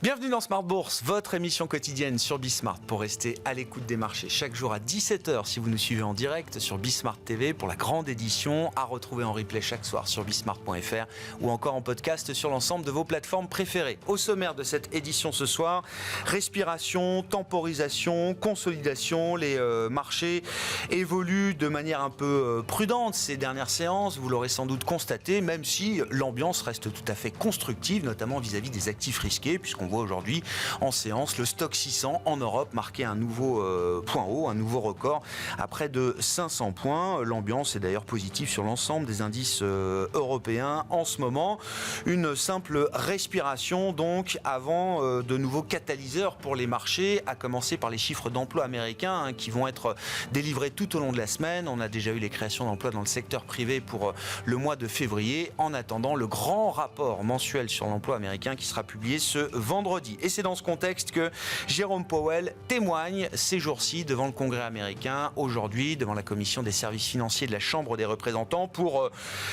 Bienvenue dans Smart Bourse, votre émission quotidienne sur Bismart pour rester à l'écoute des marchés chaque jour à 17h si vous nous suivez en direct sur Bismart TV pour la grande édition, à retrouver en replay chaque soir sur bismart.fr ou encore en podcast sur l'ensemble de vos plateformes préférées. Au sommaire de cette édition ce soir, respiration, temporisation, consolidation, les marchés évoluent de manière un peu prudente ces dernières séances, vous l'aurez sans doute constaté, même si l'ambiance reste tout à fait constructive, notamment vis-à-vis des actifs risqués, puisqu'on voit aujourd'hui en séance le stock 600 en Europe marquer un nouveau point haut, un nouveau record à près de 500 points. L'ambiance est d'ailleurs positive sur l'ensemble des indices européens en ce moment. Une simple respiration donc avant de nouveaux catalyseurs pour les marchés, à commencer par les chiffres d'emploi américains qui vont être délivrés tout au long de la semaine. On a déjà eu les créations d'emplois dans le secteur privé pour le mois de février. En attendant, le grand rapport mensuel sur l'emploi américain qui sera publié ce vendredi. Et c'est dans ce contexte que Jérôme Powell témoigne ces jours-ci devant le Congrès américain, aujourd'hui devant la Commission des services financiers de la Chambre des représentants pour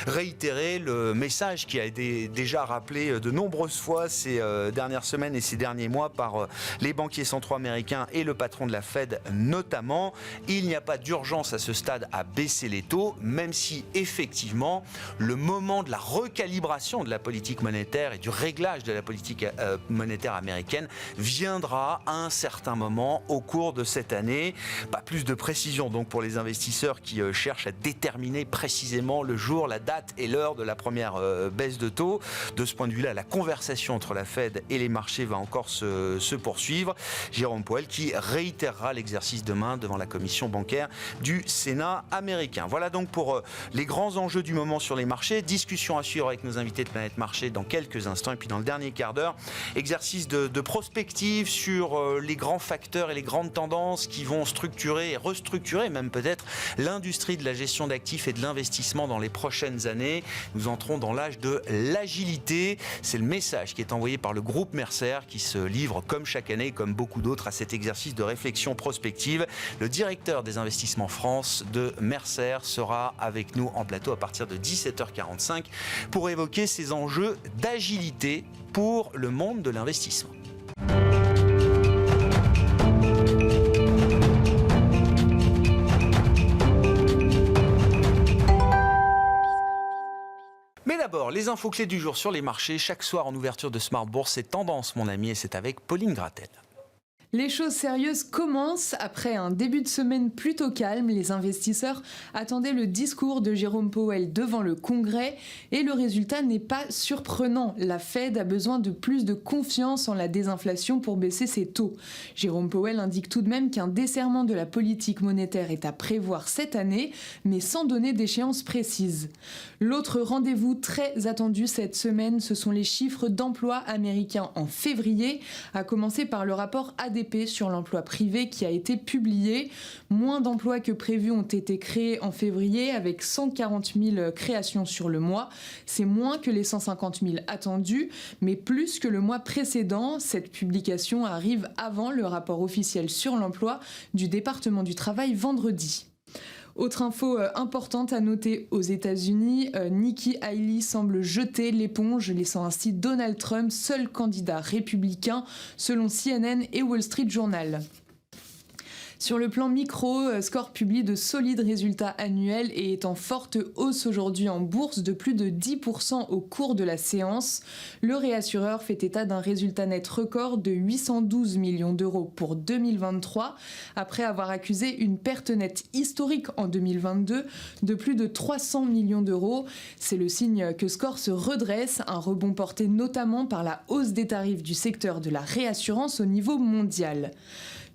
réitérer le message qui a été déjà rappelé de nombreuses fois ces dernières semaines et ces derniers mois par les banquiers centraux américains et le patron de la Fed notamment. Il n'y a pas d'urgence à ce stade à baisser les taux, même si effectivement le moment de la recalibration de la politique monétaire et du réglage de la politique monétaire américaine viendra à un certain moment au cours de cette année. Pas plus de précision donc pour les investisseurs qui cherchent à déterminer précisément le jour, la date et l'heure de la première baisse de taux. De ce point de vue-là, la conversation entre la Fed et les marchés va encore se poursuivre. Jérôme Powell qui réitérera l'exercice demain devant la commission bancaire du Sénat américain. Voilà donc pour les grands enjeux du moment sur les marchés. Discussion à suivre avec nos invités de Planète Marché dans quelques instants. Et puis dans le dernier quart d'heure, exercice de prospective sur les grands facteurs et les grandes tendances qui vont structurer et restructurer même peut-être l'industrie de la gestion d'actifs et de l'investissement dans les prochaines années. Nous entrons dans l'âge de l'agilité. C'est le message qui est envoyé par le groupe Mercer qui se livre comme chaque année, comme beaucoup d'autres, à cet exercice de réflexion prospective. Le directeur des investissements France de Mercer sera avec nous en plateau à partir de 17h45 pour évoquer ces enjeux d'agilité pour le monde de l'investissement. Mais d'abord, les infos clés du jour sur les marchés. Chaque soir en ouverture de Smart Bourse, c'est Tendance, mon ami, et c'est avec Pauline Gratel. Les choses sérieuses commencent. Après un début de semaine plutôt calme, les investisseurs attendaient le discours de Jérôme Powell devant le Congrès et le résultat n'est pas surprenant. La Fed a besoin de plus de confiance en la désinflation pour baisser ses taux. Jérôme Powell indique tout de même qu'un desserrement de la politique monétaire est à prévoir cette année, mais sans donner d'échéance précise. L'autre rendez-vous très attendu cette semaine, ce sont les chiffres d'emploi américains en février, à commencer par le rapport ADP sur l'emploi privé qui a été publié. Moins d'emplois que prévu ont été créés en février avec 140 000 créations sur le mois. C'est moins que les 150 000 attendus, mais plus que le mois précédent. Cette publication arrive avant le rapport officiel sur l'emploi du département du travail vendredi. Autre info importante à noter aux États-Unis, Nikki Haley semble jeter l'éponge, laissant ainsi Donald Trump seul candidat républicain, selon CNN et Wall Street Journal. Sur le plan micro, Score publie de solides résultats annuels et est en forte hausse aujourd'hui en bourse de plus de 10% au cours de la séance. Le réassureur fait état d'un résultat net record de 812 millions d'euros pour 2023, après avoir accusé une perte nette historique en 2022 de plus de 300 millions d'euros. C'est le signe que Score se redresse, un rebond porté notamment par la hausse des tarifs du secteur de la réassurance au niveau mondial.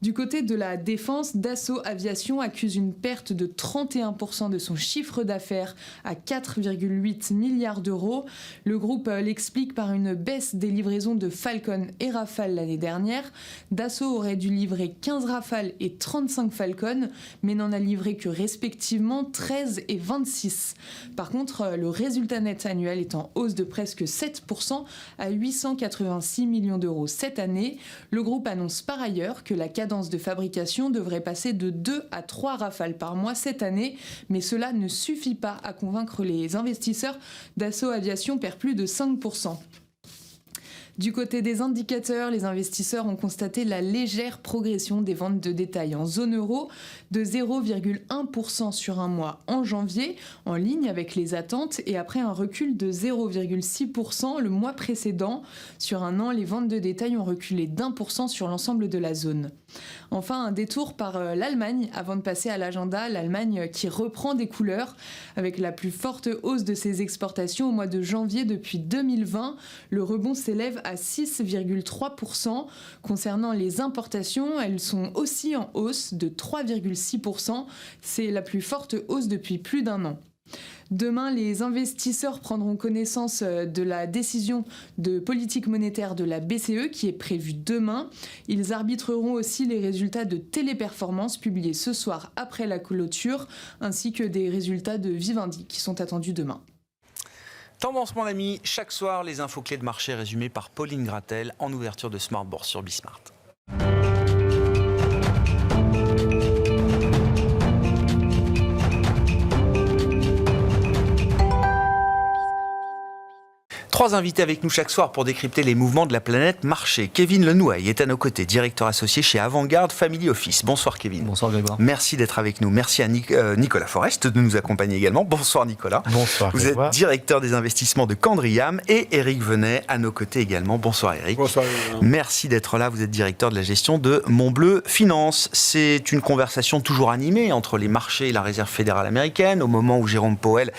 Du côté de la défense, Dassault Aviation accuse une perte de 31% de son chiffre d'affaires à 4,8 milliards d'euros. Le groupe l'explique par une baisse des livraisons de Falcon et Rafale l'année dernière. Dassault aurait dû livrer 15 Rafale et 35 Falcon, mais n'en a livré que respectivement 13 et 26. Par contre, le résultat net annuel est en hausse de presque 7% à 886 millions d'euros cette année. Le groupe annonce par ailleurs que la cadence de fabrication devrait passer de 2 à 3 Rafales par mois cette année, mais cela ne suffit pas à convaincre les investisseurs. Dassault Aviation perd plus de 5%. Du côté des indicateurs, les investisseurs ont constaté la légère progression des ventes de détail en zone euro de 0,1% sur un mois en janvier, en ligne avec les attentes, et après un recul de 0,6% le mois précédent. Sur un an, les ventes de détail ont reculé d'1% sur l'ensemble de la zone. Enfin, un détour par l'Allemagne avant de passer à l'agenda, l'Allemagne qui reprend des couleurs avec la plus forte hausse de ses exportations au mois de janvier depuis 2020. Le rebond s'élève à 6,3%. Concernant les importations, elles sont aussi en hausse de 3,6%. C'est la plus forte hausse depuis plus d'un an. Demain, les investisseurs prendront connaissance de la décision de politique monétaire de la BCE qui est prévue demain. Ils arbitreront aussi les résultats de Téléperformance publiés ce soir après la clôture, ainsi que des résultats de Vivendi qui sont attendus demain. Tendance, mon ami, chaque soir, les infos clés de marché résumées par Pauline Gratel en ouverture de Smart Bourse sur Bismart. Trois invités avec nous chaque soir pour décrypter les mouvements de la planète marché. Kevin Lenouaille est à nos côtés, directeur associé chez Avantgarde Family Office. Bonsoir Kevin. Bonsoir Grégoire. Merci d'être avec nous. Merci à Nicolas Forest de nous accompagner également. Bonsoir Nicolas. Bonsoir Vous Grégoire. êtes directeur des investissements de Candriam et Eric Venet à nos côtés également. Bonsoir Eric. Bonsoir. Merci d'être là. Vous êtes directeur de la gestion de Montbleu Finance. C'est une conversation toujours animée entre les marchés et la Réserve fédérale américaine au moment où Jérôme Powell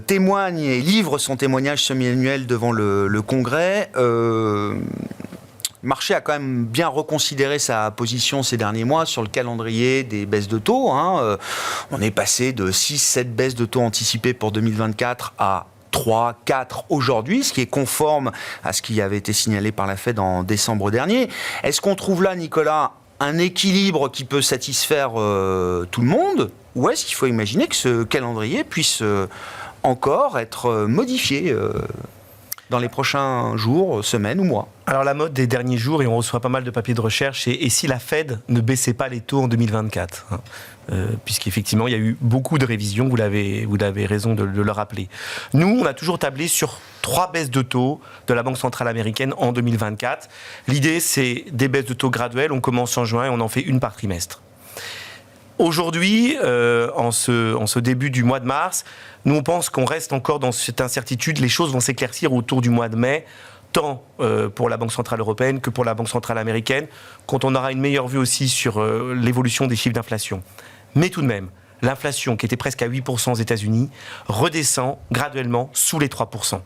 témoigne et livre son témoignage semi-annuel devant le Congrès. Le marché a quand même bien reconsidéré sa position ces derniers mois sur le calendrier des baisses de taux. On est passé de 6-7 baisses de taux anticipées pour 2024 à 3, 4 aujourd'hui, ce qui est conforme à ce qui avait été signalé par la Fed en décembre dernier. Est-ce qu'on trouve là, Nicolas, un équilibre qui peut satisfaire tout le monde, ou est-ce qu'il faut imaginer que ce calendrier puisse encore être modifié dans les prochains jours, semaines ou mois? Alors la mode des derniers jours, et on reçoit pas mal de papiers de recherche, et si la Fed ne baissait pas les taux en 2024 puisqu'effectivement il y a eu beaucoup de révisions, vous l'avez raison de le rappeler. Nous, on a toujours tablé sur 3 baisses de taux de la Banque centrale américaine en 2024. L'idée, c'est des baisses de taux graduelles, on commence en juin et on en fait une par trimestre. Aujourd'hui, en ce début du mois de mars, nous on pense qu'on reste encore dans cette incertitude. Les choses vont s'éclaircir autour du mois de mai, tant pour la Banque centrale européenne que pour la Banque centrale américaine, quand on aura une meilleure vue aussi sur l'évolution des chiffres d'inflation. Mais tout de même, l'inflation, qui était presque à 8% aux États-Unis, redescend graduellement sous les 3%.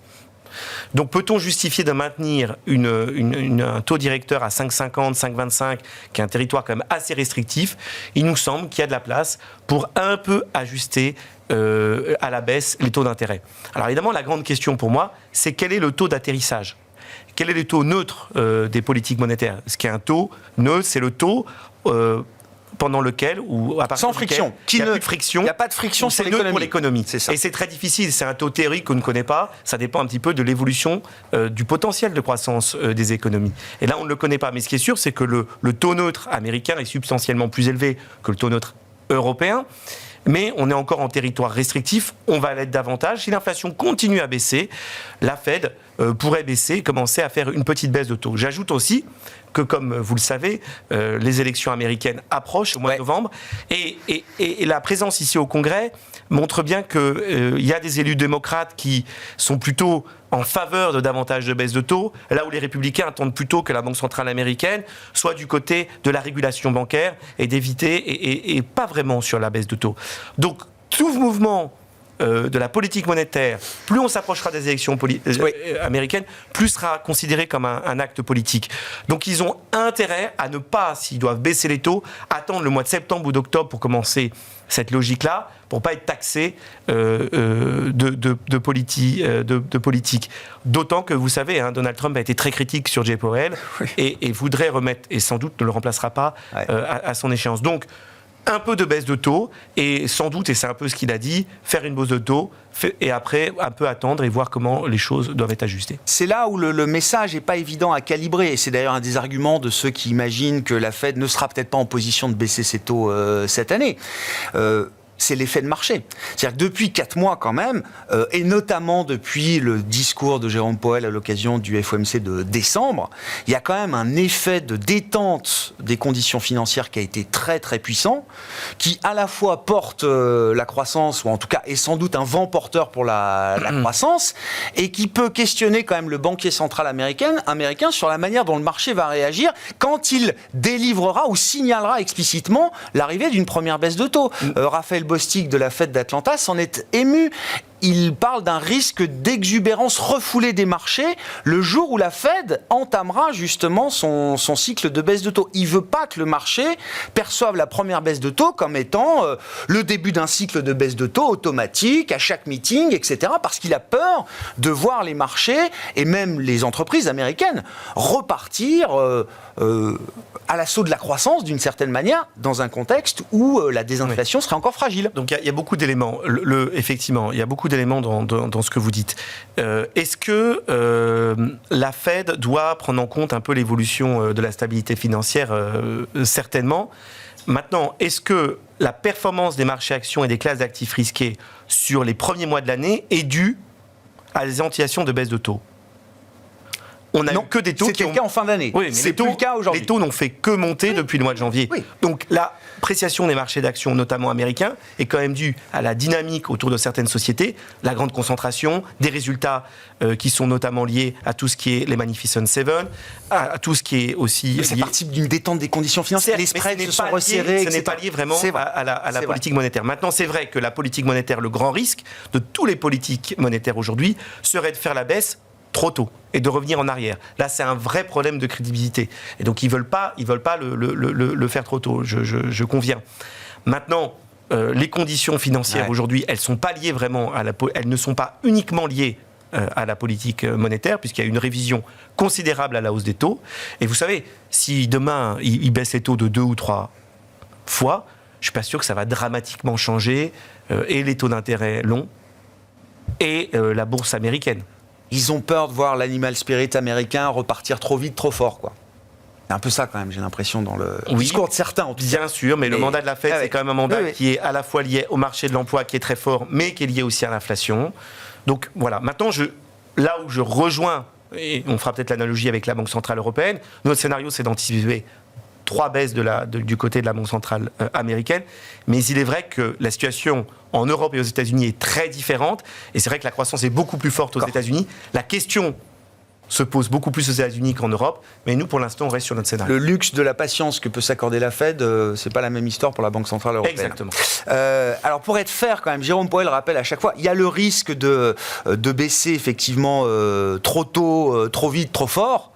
Donc peut-on justifier de maintenir un taux directeur à 5,50, 5,25, qui est un territoire quand même assez restrictif? Il nous semble qu'il y a de la place pour un peu ajuster à la baisse les taux d'intérêt. Alors évidemment, la grande question pour moi, c'est quel est le taux d'atterrissage? Quel est le taux neutre des politiques monétaires? Ce qui est un taux neutre, c'est le taux pendant lequel, ou à partir sans friction, il n'y a plus de friction. Il n'y a pas de friction sur l'économie. Pour l'économie. C'est ça. Et c'est très difficile, c'est un taux théorique qu'on ne connaît pas, ça dépend un petit peu de l'évolution du potentiel de croissance des économies. Et là, on ne le connaît pas. Mais ce qui est sûr, c'est que le taux neutre américain est substantiellement plus élevé que le taux neutre européen. Mais on est encore en territoire restrictif, on va l'être davantage. Si l'inflation continue à baisser, la Fed pourrait baisser, commencer à faire une petite baisse de taux. J'ajoute aussi que, comme vous le savez, les élections américaines approchent au mois de novembre, et la présence ici au Congrès montre bien qu'il y a des élus démocrates qui sont plutôt en faveur de davantage de baisse de taux, là où les républicains attendent plutôt que la Banque centrale américaine soit du côté de la régulation bancaire et d'éviter, et pas vraiment sur la baisse de taux. Donc, tout mouvement de la politique monétaire, plus on s'approchera des élections américaines, plus sera considéré comme un acte politique. Donc ils ont intérêt à ne pas, s'ils doivent baisser les taux, attendre le mois de septembre ou d'octobre pour commencer cette logique-là, pour ne pas être taxé de politique. D'autant que, vous savez, Donald Trump a été très critique sur Jay Powell et voudrait remettre, et sans doute ne le remplacera pas à son échéance. Donc, un peu de baisse de taux, et sans doute, et c'est un peu ce qu'il a dit, faire une baisse de taux, et après, un peu attendre et voir comment les choses doivent être ajustées. C'est là où le message n'est pas évident à calibrer, et c'est d'ailleurs un des arguments de ceux qui imaginent que la Fed ne sera peut-être pas en position de baisser ses taux cette année. c'est l'effet de marché. C'est-à-dire que depuis 4 mois quand même, et notamment depuis le discours de Jérôme Powell à l'occasion du FOMC de décembre, il y a quand même un effet de détente des conditions financières qui a été très très puissant, qui à la fois porte la croissance, ou en tout cas est sans doute un vent porteur pour la croissance, et qui peut questionner quand même le banquier central américain sur la manière dont le marché va réagir quand il délivrera ou signalera explicitement l'arrivée d'une première baisse de taux. Raphaël Bostic de la Fed d'Atlanta s'en est ému. Il parle d'un risque d'exubérance refoulée des marchés le jour où la Fed entamera justement son cycle de baisse de taux. Il ne veut pas que le marché perçoive la première baisse de taux comme étant le début d'un cycle de baisse de taux automatique à chaque meeting, etc. Parce qu'il a peur de voir les marchés et même les entreprises américaines repartir à l'assaut de la croissance d'une certaine manière dans un contexte où la désinflation serait encore fragile. Donc il y a beaucoup d'éléments. Effectivement, il y a beaucoup d'éléments dans ce que vous dites. Est-ce que la Fed doit prendre en compte un peu l'évolution de la stabilité financière? Certainement. Maintenant, est-ce que la performance des marchés actions et des classes d'actifs risqués sur les premiers mois de l'année est due à des anticipations de baisse de taux? On n'a eu que des taux c'était le cas en fin d'année. Oui, mais c'est plus le cas aujourd'hui. Les taux n'ont fait que monter depuis le mois de janvier. Oui. Donc l'appréciation des marchés d'actions, notamment américains, est quand même due à la dynamique autour de certaines sociétés, la grande concentration, des résultats qui sont notamment liés à tout ce qui est les Magnificent Seven, à tout ce qui est aussi... C'est parti d'une détente des conditions financières. Les spreads se sont resserrés, ce n'est pas lié vraiment à la politique monétaire. Maintenant, c'est vrai que la politique monétaire, le grand risque de tous les politiques monétaires aujourd'hui, serait de faire la baisse trop tôt et de revenir en arrière. Là, c'est un vrai problème de crédibilité. Et donc, ils veulent pas le faire trop tôt, je conviens. Maintenant, les conditions financières aujourd'hui, elles sont pas liées vraiment elles ne sont pas uniquement liées à la politique monétaire, puisqu'il y a une révision considérable à la hausse des taux. Et vous savez, si demain, ils baissent les taux de 2 ou 3 fois, je suis pas sûr que ça va dramatiquement changer et les taux d'intérêt longs et la bourse américaine. Ils ont peur de voir l'animal spirit américain repartir trop vite, trop fort, quoi. C'est un peu ça, quand même, j'ai l'impression, dans le discours de certains, en tout cas. Bien sûr, mais le mandat de la Fed, c'est quand même un mandat qui est à la fois lié au marché de l'emploi, qui est très fort, mais qui est lié aussi à l'inflation. Donc, voilà. Maintenant, là où je rejoins, et on fera peut-être l'analogie avec la Banque Centrale Européenne, notre scénario, c'est d'anticiper 3 baisses du côté de la Banque Centrale américaine. Mais il est vrai que la situation en Europe et aux États-Unis est très différente. Et c'est vrai que la croissance est beaucoup plus forte aux États-Unis. La question se pose beaucoup plus aux États-Unis qu'en Europe. Mais nous, pour l'instant, on reste sur notre scénario. Le luxe de la patience que peut s'accorder la Fed, c'est pas la même histoire pour la Banque Centrale Européenne. Exactement. Alors, pour être fair, quand même, Jérôme Powell rappelle à chaque fois, il y a le risque de baisser effectivement trop tôt, trop vite, trop fort.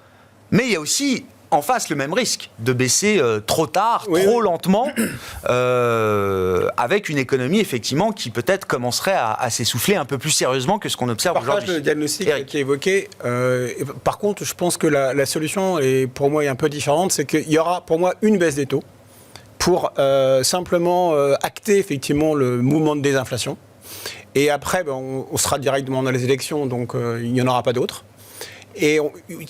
Mais il y a aussi en face le même risque de baisser trop tard, trop lentement, avec une économie effectivement qui peut-être commencerait à s'essouffler un peu plus sérieusement que ce qu'on observe aujourd'hui. Le diagnostic qui est évoqué. Par contre, je pense que la solution est pour moi un peu différente, c'est qu'il y aura pour moi une baisse des taux pour simplement acter effectivement le mouvement de désinflation. Et après, on sera directement dans les élections, donc il n'y en aura pas d'autres. Et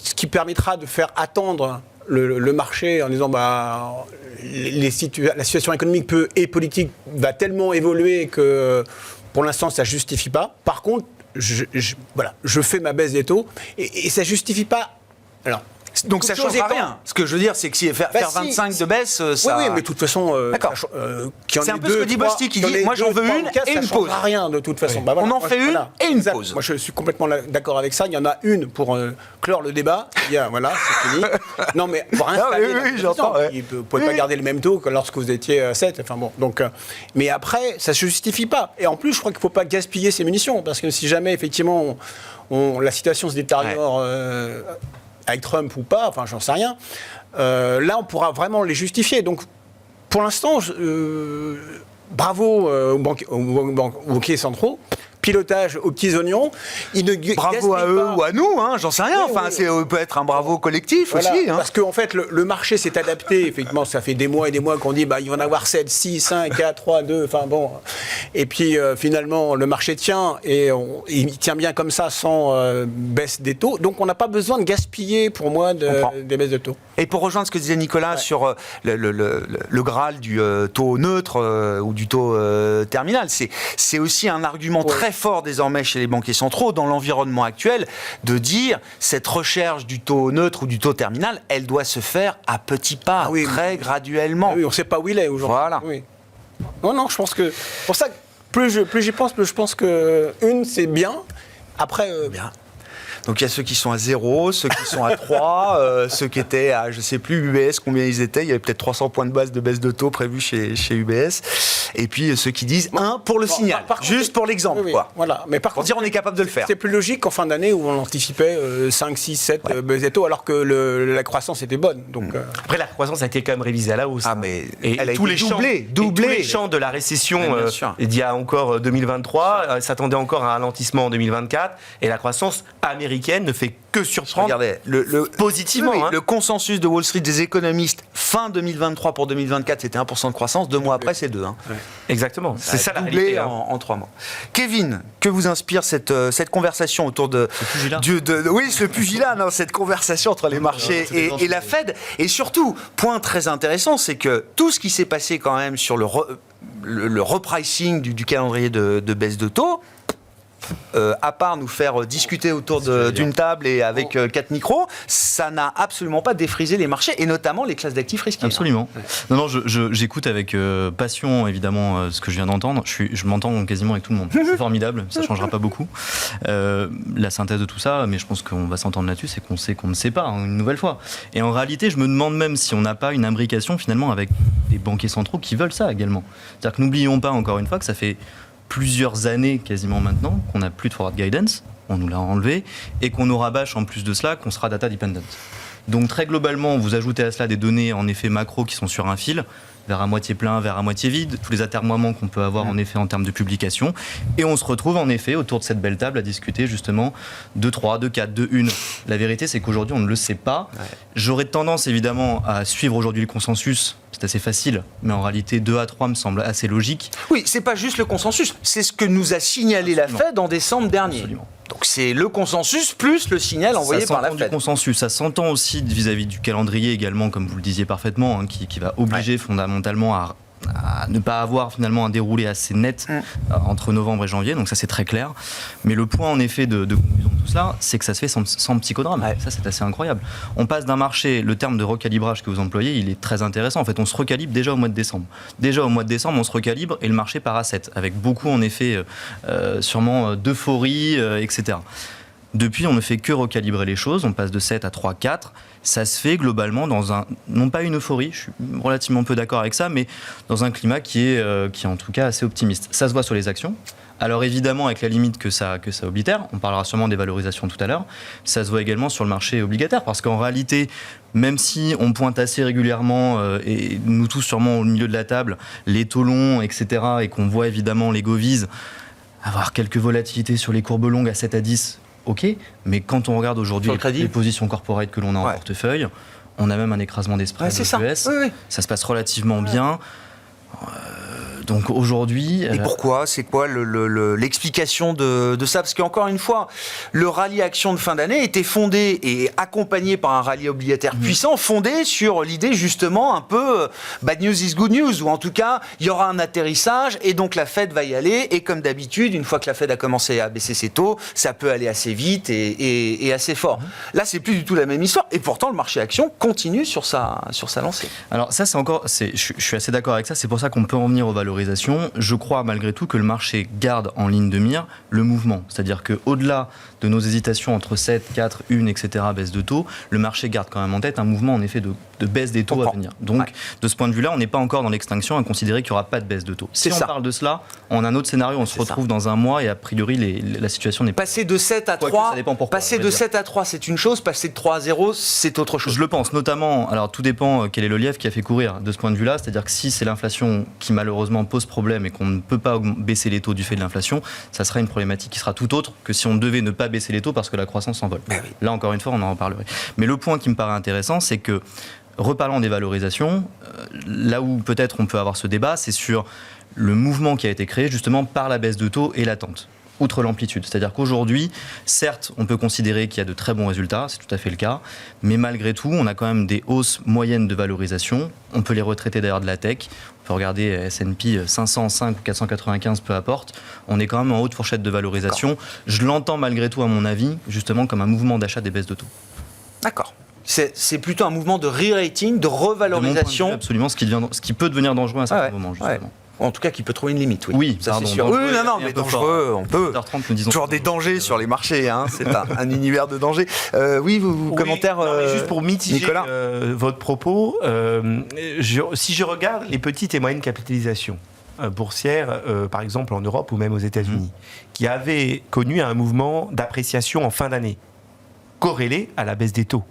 ce qui permettra de faire attendre le marché en disant la situation économique et politique va tellement évoluer que pour l'instant ça ne justifie pas. Par contre, je fais ma baisse des taux et ça ne justifie pas. Alors, donc ça ne changera rien. Ce que je veux dire, c'est que si faire 25 de baisse, ça... Oui, mais de toute façon... D'accord. C'est un peu ce que dit Bostic, il dit, moi j'en veux une et une pause. Ça ne changera rien de toute façon. Oui. On en fait une et une pause. Moi je suis complètement d'accord avec ça. Il y en a une pour clore le débat. Voilà, c'est fini. Non mais pour installer j'entends. Vous ne pouvez pas garder le même taux que lorsque vous étiez à 7. Enfin bon, donc, mais après, ça ne se justifie pas. Et en plus, je crois qu'il ne faut pas gaspiller ces munitions. Parce que si jamais, effectivement, la situation se détériore... avec Trump ou pas, enfin j'en sais rien, là on pourra vraiment les justifier. Donc pour l'instant, bravo aux banquiers centraux, pilotage aux petits oignons. Ils ne bravo à eux pas. ou à nous, hein, j'en sais rien. Oui, enfin, oui. peut être un bravo collectif Voilà, aussi. Hein. parce qu'en fait, le marché s'est adapté. Effectivement, ça fait des mois et des mois qu'on dit il va en avoir 7, 6, 5, 4, 3, 2. Enfin bon. Et puis finalement, le marché tient et il tient bien comme ça sans baisse des taux. Donc on n'a pas besoin de gaspiller pour moi des baisses de taux. Et pour rejoindre ce que disait Nicolas sur le Graal du taux neutre ou du taux terminal, c'est aussi un argument très fort désormais chez les banquiers centraux dans l'environnement actuel de dire cette recherche du taux neutre ou du taux terminal, elle doit se faire à petits pas, très graduellement. Oui, on ne sait pas où il est aujourd'hui. Voilà. Oui. Non, je pense que pour ça, plus j'y pense, plus je pense que c'est bien. Après, bien. Donc il y a ceux qui sont à 0, ceux qui sont à 3, ceux qui étaient à, je ne sais plus, UBS, combien ils étaient. Il y avait peut-être 300 points de base de baisse de taux prévus chez UBS. Et puis ceux qui disent 1 pour le signal, juste pour l'exemple. Oui, quoi. Voilà. Mais par pour dire on est capable de le faire. C'est plus logique qu'en fin d'année où on anticipait 5, 6, 7 baisses de taux alors que la croissance était bonne. Donc, Après, la croissance a été quand même révisée à la hausse. Ah, mais et elle a tous été les doublée. tous les champs de la récession d'il y a encore 2023 s'attendaient encore à un ralentissement en 2024 et la croissance américaine ne fait que surprendre. Regardez, positivement. Le consensus de Wall Street des économistes fin 2023 pour 2024, c'était 1% de croissance. 2 mois après, c'est 2. Hein. Ouais. Exactement. C'est ça la doublé réalité. en 3 mois. Kevin, que vous inspire cette conversation autour de... Ce pugilat. Oui, ce pugilat, cette conversation entre les marchés et la Fed. Et surtout, point très intéressant, c'est que tout ce qui s'est passé quand même sur le repricing du calendrier de baisse de taux, à part nous faire discuter autour d'une table et avec 4 micros, ça n'a absolument pas défrisé les marchés et notamment les classes d'actifs risquées. Absolument. Non, j'écoute avec passion évidemment ce que je viens d'entendre. Je m'entends quasiment avec tout le monde. C'est formidable, ça ne changera pas beaucoup. La synthèse de tout ça, mais je pense qu'on va s'entendre là-dessus, c'est qu'on sait qu'on ne sait pas, une nouvelle fois. Et en réalité, je me demande même si on n'a pas une imbrication finalement avec des banquiers centraux qui veulent ça également. C'est-à-dire que n'oublions pas encore une fois que ça fait plusieurs années quasiment maintenant qu'on n'a plus de forward guidance, on nous l'a enlevé, et qu'on nous rabâche en plus de cela qu'on sera data dependent. Donc très globalement, vous ajoutez à cela des données en effet macro qui sont sur un fil, vers à moitié plein, vers à moitié vide, tous les atermoiements qu'on peut avoir en effet en termes de publication, et on se retrouve en effet autour de cette belle table à discuter justement de 3, de 4, de 1. La vérité c'est qu'aujourd'hui on ne le sait pas. Ouais. J'aurais tendance évidemment à suivre aujourd'hui le consensus. C'est assez facile, mais en réalité 2 à 3 me semble assez logique. Oui, c'est pas juste le consensus, c'est ce que nous a signalé la Fed en décembre dernier. Absolument. Donc c'est le consensus plus le signal envoyé par la Fed. Ça s'entend du consensus, ça s'entend aussi vis-à-vis du calendrier également, comme vous le disiez parfaitement, qui va obliger fondamentalement à ne pas avoir finalement un déroulé assez net entre novembre et janvier, donc ça c'est très clair. Mais le point en effet de conclusion de tout cela, c'est que ça se fait sans psychodrame. Ça c'est assez incroyable. On passe d'un marché, le terme de recalibrage que vous employez, il est très intéressant. En fait, on se recalibre déjà au mois de décembre. Déjà au mois de décembre, on se recalibre et le marché part à 7, avec beaucoup en effet sûrement d'euphorie, etc. Depuis, on ne fait que recalibrer les choses, on passe de 7 à 3, 4. Ça se fait globalement dans non pas une euphorie, je suis relativement peu d'accord avec ça, mais dans un climat qui est en tout cas assez optimiste. Ça se voit sur les actions. Alors évidemment, avec la limite que ça oblitère, on parlera sûrement des valorisations tout à l'heure, ça se voit également sur le marché obligataire, parce qu'en réalité, même si on pointe assez régulièrement, et nous tous sûrement au milieu de la table, les taux longs, etc., et qu'on voit évidemment les govies avoir quelques volatilités sur les courbes longues à 7 à 10, ok, mais quand on regarde aujourd'hui les positions corporate que l'on a en portefeuille, on a même un écrasement des spreads aux US. Ça se passe relativement bien. Donc aujourd'hui... Et pourquoi ? C'est quoi l'explication de ça ? Parce qu'encore une fois, le rallye action de fin d'année était fondé et accompagné par un rallye obligataire puissant, fondé sur l'idée justement un peu bad news is good news, ou en tout cas, il y aura un atterrissage et donc la Fed va y aller. Et comme d'habitude, une fois que la Fed a commencé à baisser ses taux, ça peut aller assez vite et assez fort. Là, c'est plus du tout la même histoire. Et pourtant, le marché action continue sur sa lancée. Alors ça, je suis assez d'accord avec ça. C'est pour ça qu'on peut en venir aux valorisations. Je crois malgré tout que le marché garde en ligne de mire le mouvement. C'est-à-dire qu'au-delà de nos hésitations entre 7, 4, 1, etc., baisse de taux, le marché garde quand même en tête un mouvement en effet de baisse des taux à venir. Donc de ce point de vue-là, on n'est pas encore dans l'extinction à considérer qu'il n'y aura pas de baisse de taux. Si on parle de cela, on a un autre scénario, on se retrouve dans un mois et a priori la situation n'est pas... Passer de 7 à 3, passer de 7 à 3 c'est une chose, passer de 3 à 0 c'est autre chose. Je le pense, notamment, alors tout dépend quel est le lièvre qui a fait courir de ce point de vue-là, c'est-à-dire que si c'est l'inflation qui malheureusement justement pose problème et qu'on ne peut pas baisser les taux du fait de l'inflation, ça sera une problématique qui sera tout autre que si on devait ne pas baisser les taux parce que la croissance s'envole. Oui. Là, encore une fois, on en reparlerait. Mais le point qui me paraît intéressant, c'est que, reparlant des valorisations, là où peut-être on peut avoir ce débat, c'est sur le mouvement qui a été créé justement par la baisse de taux et l'attente. Outre l'amplitude. C'est-à-dire qu'aujourd'hui, certes, on peut considérer qu'il y a de très bons résultats, c'est tout à fait le cas, mais malgré tout, on a quand même des hausses moyennes de valorisation. On peut les retraiter d'ailleurs de la tech. On peut regarder S&P 505 ou 495, peu importe. On est quand même en haute fourchette de valorisation. D'accord. Je l'entends malgré tout, à mon avis, justement comme un mouvement d'achat des baisses de taux. D'accord. C'est plutôt un mouvement de re-rating, de revalorisation. De mon point de vue, absolument, ce qui peut devenir dangereux à un certain moment, justement. Ouais. En tout cas, qui peut trouver une limite. Oui, ça pardon, c'est sûr. dangereux Oui, non, et un mais peu dangereux, on peut. 7h30, nous disons Toujours des dangers sur les marchés, hein. C'est un univers de danger. Oui, commentaire, non, mais juste pour mitiger Nicolas. votre propos, si je regarde les petites et moyennes capitalisations boursières, par exemple en Europe ou même aux États-Unis, qui avaient connu un mouvement d'appréciation en fin d'année, corrélé à la baisse des taux.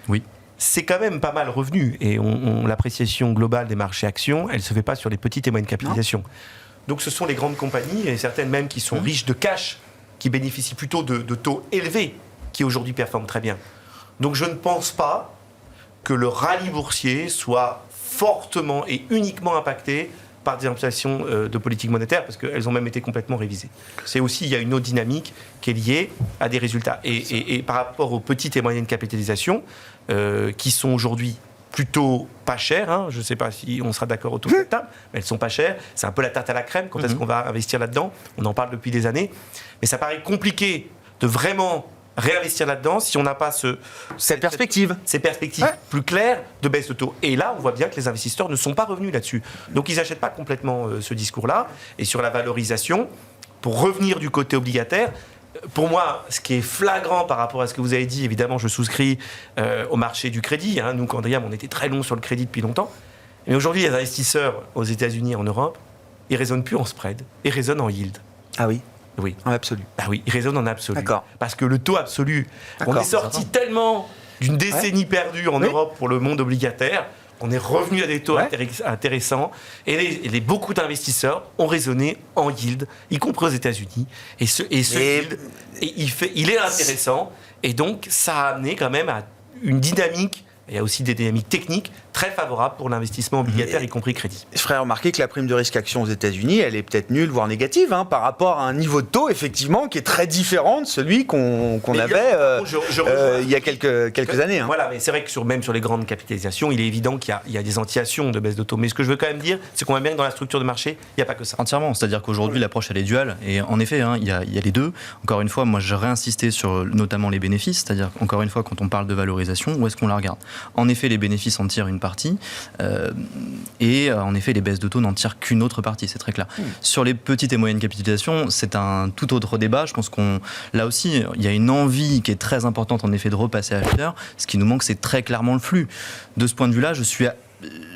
Oui. C'est quand même pas mal revenu. Et l'appréciation globale des marchés actions, elle ne se fait pas sur les petites et moyennes capitalisations. Donc ce sont les grandes compagnies, et certaines même qui sont riches de cash, qui bénéficient plutôt de taux élevés, qui aujourd'hui performent très bien. Donc je ne pense pas que le rallye boursier soit fortement et uniquement impacté par des inflations de politique monétaire, parce qu'elles ont même été complètement révisées. C'est aussi, il y a une autre dynamique qui est liée à des résultats. Et par rapport aux petites et moyennes capitalisations, qui sont aujourd'hui plutôt pas chères, hein, je ne sais pas si on sera d'accord autour de cette table, mais elles sont pas chères, c'est un peu la tarte à la crème, quand est-ce qu'on va investir là-dedans? On en parle depuis des années, mais ça paraît compliqué de vraiment réinvestir là-dedans si on n'a pas Cette perspective. ces perspectives plus claires de baisse de taux. Et là, on voit bien que les investisseurs ne sont pas revenus là-dessus. Donc, ils n'achètent pas complètement ce discours-là. Et sur la valorisation, pour revenir du côté obligataire, pour moi, ce qui est flagrant par rapport à ce que vous avez dit, évidemment, je souscris au marché du crédit. Hein. Nous, Candriam, on était très long sur le crédit depuis longtemps. Mais aujourd'hui, les investisseurs aux États-Unis et en Europe, ils ne raisonnent plus en spread, ils raisonnent en yield. Ah oui, Oui. en absolu. Ah oui, il résonne en absolu. D'accord. Parce que le taux absolu, on D'accord. est sorti tellement d'une décennie perdue en Europe pour le monde obligataire, on est revenu à des taux intéressants, et beaucoup d'investisseurs ont raisonné en yield, y compris aux États-Unis. Et ce yield, il est intéressant, et donc ça a amené quand même à une dynamique. Il y a aussi des dynamiques techniques très favorables pour l'investissement obligataire, y compris crédit. Je ferais remarquer que la prime de risque action aux États-Unis, elle est peut-être nulle, voire négative, hein, par rapport à un niveau de taux, effectivement, qui est très différent de celui qu'on avait il y a quelques années. Hein. Voilà, mais c'est vrai que même sur les grandes capitalisations, il est évident qu'il y a des antillations de baisse de taux. Mais ce que je veux quand même dire, c'est qu'on voit bien que dans la structure de marché, il n'y a pas que ça. Entièrement, c'est-à-dire qu'aujourd'hui l'approche elle est duale et en effet il y a les deux. Encore une fois, moi je réinsistais sur notamment les bénéfices, c'est-à-dire encore une fois quand on parle de valorisation, où est-ce qu'on la regarde? En effet, les bénéfices en tirent une partie et en effet les baisses de taux n'en tirent qu'une autre partie, c'est très clair. Sur les petites et moyennes capitalisations, c'est un tout autre débat. Je pense là aussi il y a une envie qui est très importante en effet de repasser acheteur. Ce qui nous manque, c'est très clairement le flux. De ce point de vue-là,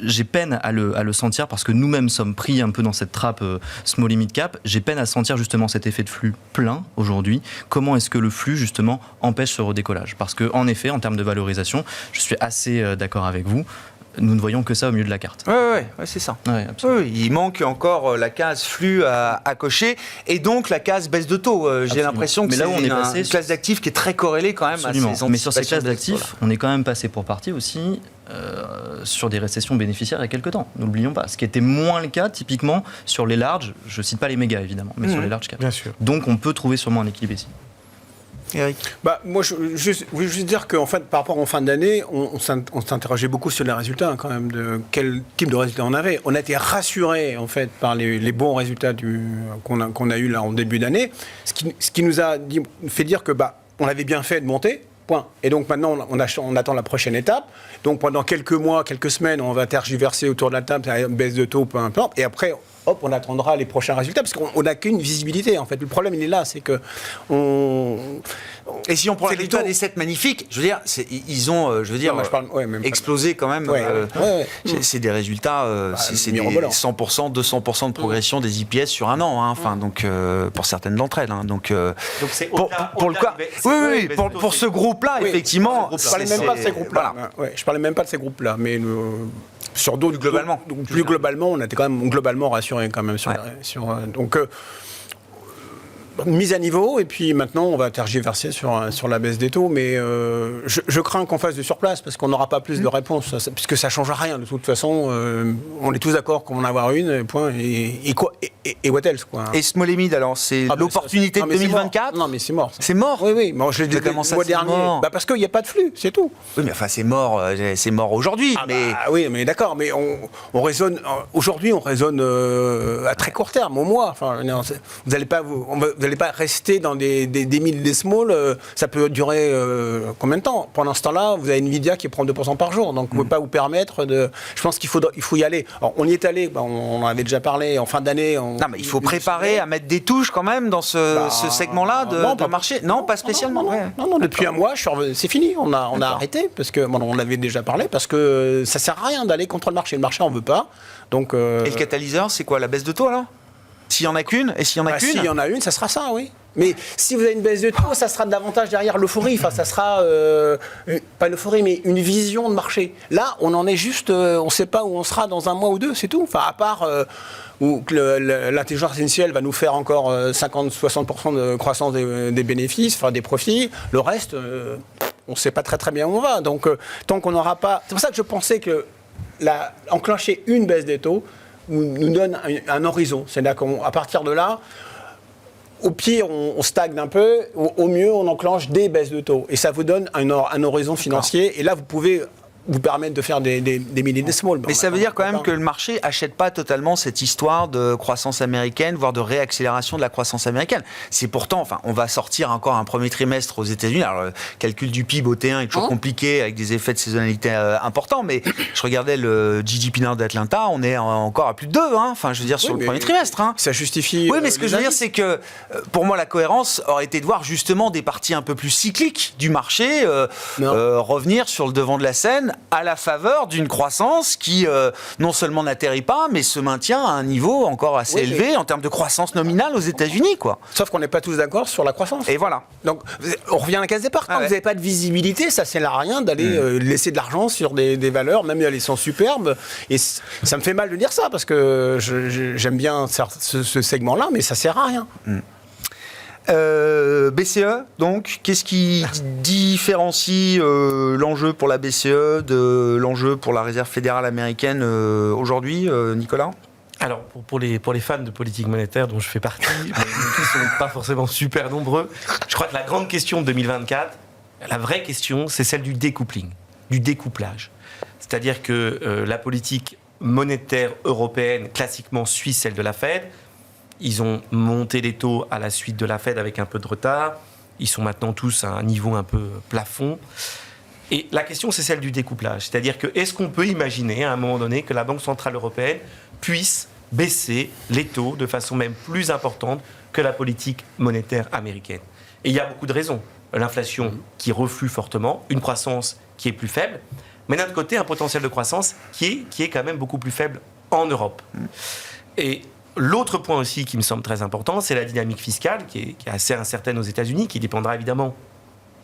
j'ai peine à le sentir parce que nous-mêmes sommes pris un peu dans cette trappe small limit cap. J'ai peine à sentir justement cet effet de flux plein aujourd'hui. Comment est-ce que le flux justement empêche ce redécollage? Parce que en effet, en termes de valorisation, je suis assez d'accord avec vous. Nous ne voyons que ça au milieu de la carte. Oui, c'est ça. Ouais, absolument. Oui, il manque encore la case flux à cocher et donc la case baisse de taux. J'ai l'impression que mais là où on est passé une classe d'actifs qui est très corrélée quand même absolument. à ces Mais sur ces classes anticipations de baisse de d'actifs, on est quand même passé pour partie aussi sur des récessions bénéficiaires il y a quelques temps. N'oublions pas. Ce qui était moins le cas typiquement sur les larges, je ne cite pas les mégas évidemment, mais sur les larges caps. Bien sûr. Donc on peut trouver sûrement un équilibre ici. Eric. Moi, je voulais juste dire qu'en fait, par rapport en fin d'année, on s'interrogeait beaucoup sur les résultats, hein, quand même, de quel type de résultats on avait. On a été rassurés, en fait, par les bons résultats qu'on a eu là en début d'année, ce qui nous a fait dire que on avait bien fait de monter. Point. Et donc maintenant, on attend la prochaine étape. Donc pendant quelques mois, quelques semaines, on va tergiverser autour de la table, baisse de taux, peu importe. Et après, hop, on attendra les prochains résultats parce qu'on n'a qu'une visibilité. En fait, le problème, il est là, c'est que Et si on prend les résultats des 7 magnifiques, je veux dire, ils ont, explosé quand même. C'est des résultats, c'est des 100%, 200% de progression des IPS sur un an. Hein, enfin, donc pour certaines d'entre elles. Hein, donc c'est pour le cas, pour ce groupe-là, effectivement, je parlais même pas de ces groupes-là. Je parlais même pas de ces groupes-là, mais sur d'autres globalement. Plus globalement, on était quand même globalement rassurés quand même donc mise à niveau, et puis maintenant on va tergiverser sur la baisse des taux, mais je crains qu'on fasse du surplace parce qu'on n'aura pas plus de réponses, puisque ça ne change rien de toute façon. On est tous d'accord qu'on va en avoir une, point, et quoi, et what else, quoi. Et Small-Emid, alors, c'est l'opportunité de 2024 ? Non, mais c'est mort. C'est mort ? Oui, bon, je l'ai dit le mois dernier. Parce qu'il n'y a pas de flux, c'est tout. Oui, mais enfin, c'est mort aujourd'hui. Oui, mais d'accord, mais on raisonne, aujourd'hui, on raisonne à très court terme, au mois. Enfin, vous n'allez pas rester dans des millismall, ça peut durer combien de temps ? Pendant ce temps-là, vous avez Nvidia qui prend 2% par jour, donc vous ne pouvez pas vous permettre de... Je pense qu'il faut y aller. Alors, on y est allé, on en avait déjà parlé, en fin d'année... Non, mais il faut préparer à mettre des touches quand même dans ce segment-là de marché. Non, pas spécialement. Non, depuis un mois, c'est fini, on a arrêté, parce que on avait déjà parlé, parce que ça ne sert à rien d'aller contre le marché n'en veut pas. Donc, et le catalyseur, c'est quoi, la baisse de taux, alors ? S'il y en a qu'une, et s'il y en a qu'une... S'il y en a une, ça sera ça, oui. Mais si vous avez une baisse de taux, ça sera davantage derrière l'euphorie. Enfin, ça sera, pas l'euphorie, mais une vision de marché. Là, on en est juste, on ne sait pas où on sera dans un mois ou deux, c'est tout. Enfin, à part où l'intelligence artificielle va nous faire encore 50-60% de croissance des bénéfices, enfin des profits. Le reste, on ne sait pas très très bien où on va. Donc, tant qu'on n'aura pas... C'est pour ça que je pensais que enclencher une baisse des taux nous donne un horizon. C'est-à-dire qu'à partir de là, au pire, on stagne un peu. Au mieux, on enclenche des baisses de taux. Et ça vous donne un horizon financier. Et là, vous pouvez vous permettre de faire des milliers de small. Mais ça veut dire quand même que le marché achète pas totalement cette histoire de croissance américaine, voire de réaccélération de la croissance américaine. C'est pourtant, enfin, on va sortir encore un premier trimestre aux États-Unis. Alors, le calcul du PIB au T1 est toujours compliqué avec des effets de saisonnalité importants, mais je regardais le GDP d'Atlanta, on est encore à plus de 2, enfin, je veux dire, sur le premier trimestre. Ça justifie. Oui, mais ce que je veux dire, c'est que pour moi, la cohérence aurait été de voir justement des parties un peu plus cycliques du marché revenir sur le devant de la scène à la faveur d'une croissance qui non seulement n'atterrit pas, mais se maintient à un niveau encore assez élevé en termes de croissance nominale aux États-Unis, quoi. Sauf qu'on n'est pas tous d'accord sur la croissance. Et voilà. Donc, on revient à la case départ. Quand vous n'avez pas de visibilité, ça ne sert à rien d'aller laisser de l'argent sur des valeurs, même si elles sont superbes. Et ça me fait mal de dire ça, parce que j'aime bien ce segment-là, mais ça ne sert à rien. BCE, donc, qu'est-ce qui différencie l'enjeu pour la BCE de l'enjeu pour la Réserve fédérale américaine aujourd'hui, Nicolas ? Alors, pour les fans de politique monétaire dont je fais partie, mais qui ne sont pas forcément super nombreux, je crois que la grande question de 2024, la vraie question, c'est celle du découpling, du découplage. C'est-à-dire que la politique monétaire européenne, classiquement suit celle de la Fed. Ils ont monté les taux à la suite de la Fed avec un peu de retard. Ils sont maintenant tous à un niveau un peu plafond. Et la question, c'est celle du découplage. C'est-à-dire que est-ce qu'on peut imaginer à un moment donné que la Banque Centrale Européenne puisse baisser les taux de façon même plus importante que la politique monétaire américaine ? Et il y a beaucoup de raisons. L'inflation qui reflue fortement, une croissance qui est plus faible, mais d'un autre côté, un potentiel de croissance qui est quand même beaucoup plus faible en Europe. Et l'autre point aussi qui me semble très important, c'est la dynamique fiscale qui est assez incertaine aux États-Unis, qui dépendra évidemment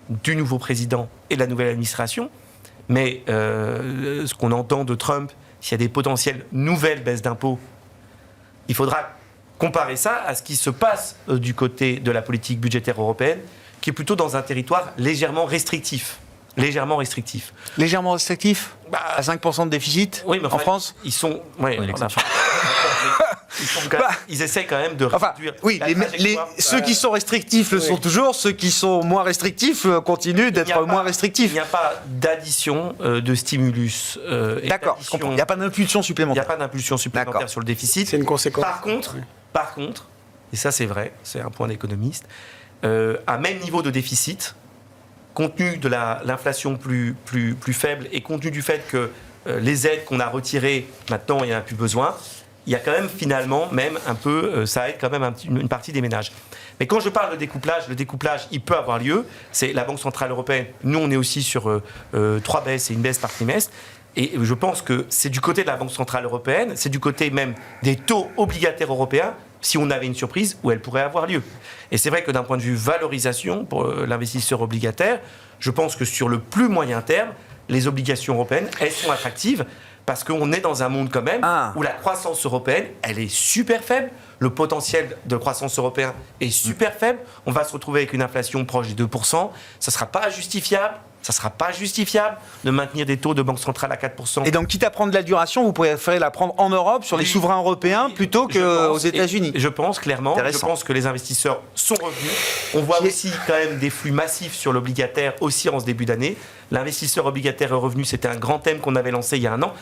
du nouveau président et de la nouvelle administration. Mais ce qu'on entend de Trump, s'il y a des potentielles nouvelles baisses d'impôts, il faudra comparer ça à ce qui se passe du côté de la politique budgétaire européenne, qui est plutôt dans un territoire légèrement restrictif. Légèrement restrictif. Légèrement restrictif ? À 5% de déficit en France ? Ils sont... ils essaient quand même de réduire... Ceux qui sont restrictifs le sont toujours, ceux qui sont moins restrictifs continuent d'être moins restrictifs. Il n'y a pas d'addition de stimulus. D'accord, je comprends. Il n'y a pas d'impulsion supplémentaire. Il n'y a pas d'impulsion supplémentaire sur le déficit. C'est une conséquence. Par contre, et ça c'est vrai, c'est un point d'économiste, à même niveau de déficit, compte tenu de l'inflation plus faible et compte tenu du fait que les aides qu'on a retirées, maintenant il n'y en a plus besoin, il y a quand même finalement même un peu, ça aide quand même une partie des ménages. Mais quand je parle de découplage, le découplage, il peut avoir lieu. C'est la Banque Centrale Européenne. Nous, on est aussi sur 3 baisses et une baisse par trimestre. Et je pense que c'est du côté de la Banque Centrale Européenne, c'est du côté même des taux obligataires européens, si on avait une surprise, où elle pourrait avoir lieu. Et c'est vrai que d'un point de vue valorisation pour l'investisseur obligataire, je pense que sur le plus moyen terme, les obligations européennes, elles sont attractives parce qu'on est dans un monde quand même où la croissance européenne, elle est super faible. Le potentiel de croissance européen est super faible. On va se retrouver avec une inflation proche des 2%. Ça ne sera pas justifiable. Ça ne sera pas justifiable de maintenir des taux de banque centrale à 4%. Et donc, quitte à prendre de la duration, vous préférez la prendre en Europe, sur les souverains européens, plutôt qu'aux États-Unis. Je pense clairement, je pense que les investisseurs sont revenus. On voit aussi quand même des flux massifs sur l'obligataire aussi en ce début d'année. L'investisseur obligataire est revenu, c'était un grand thème qu'on avait lancé il y a un an.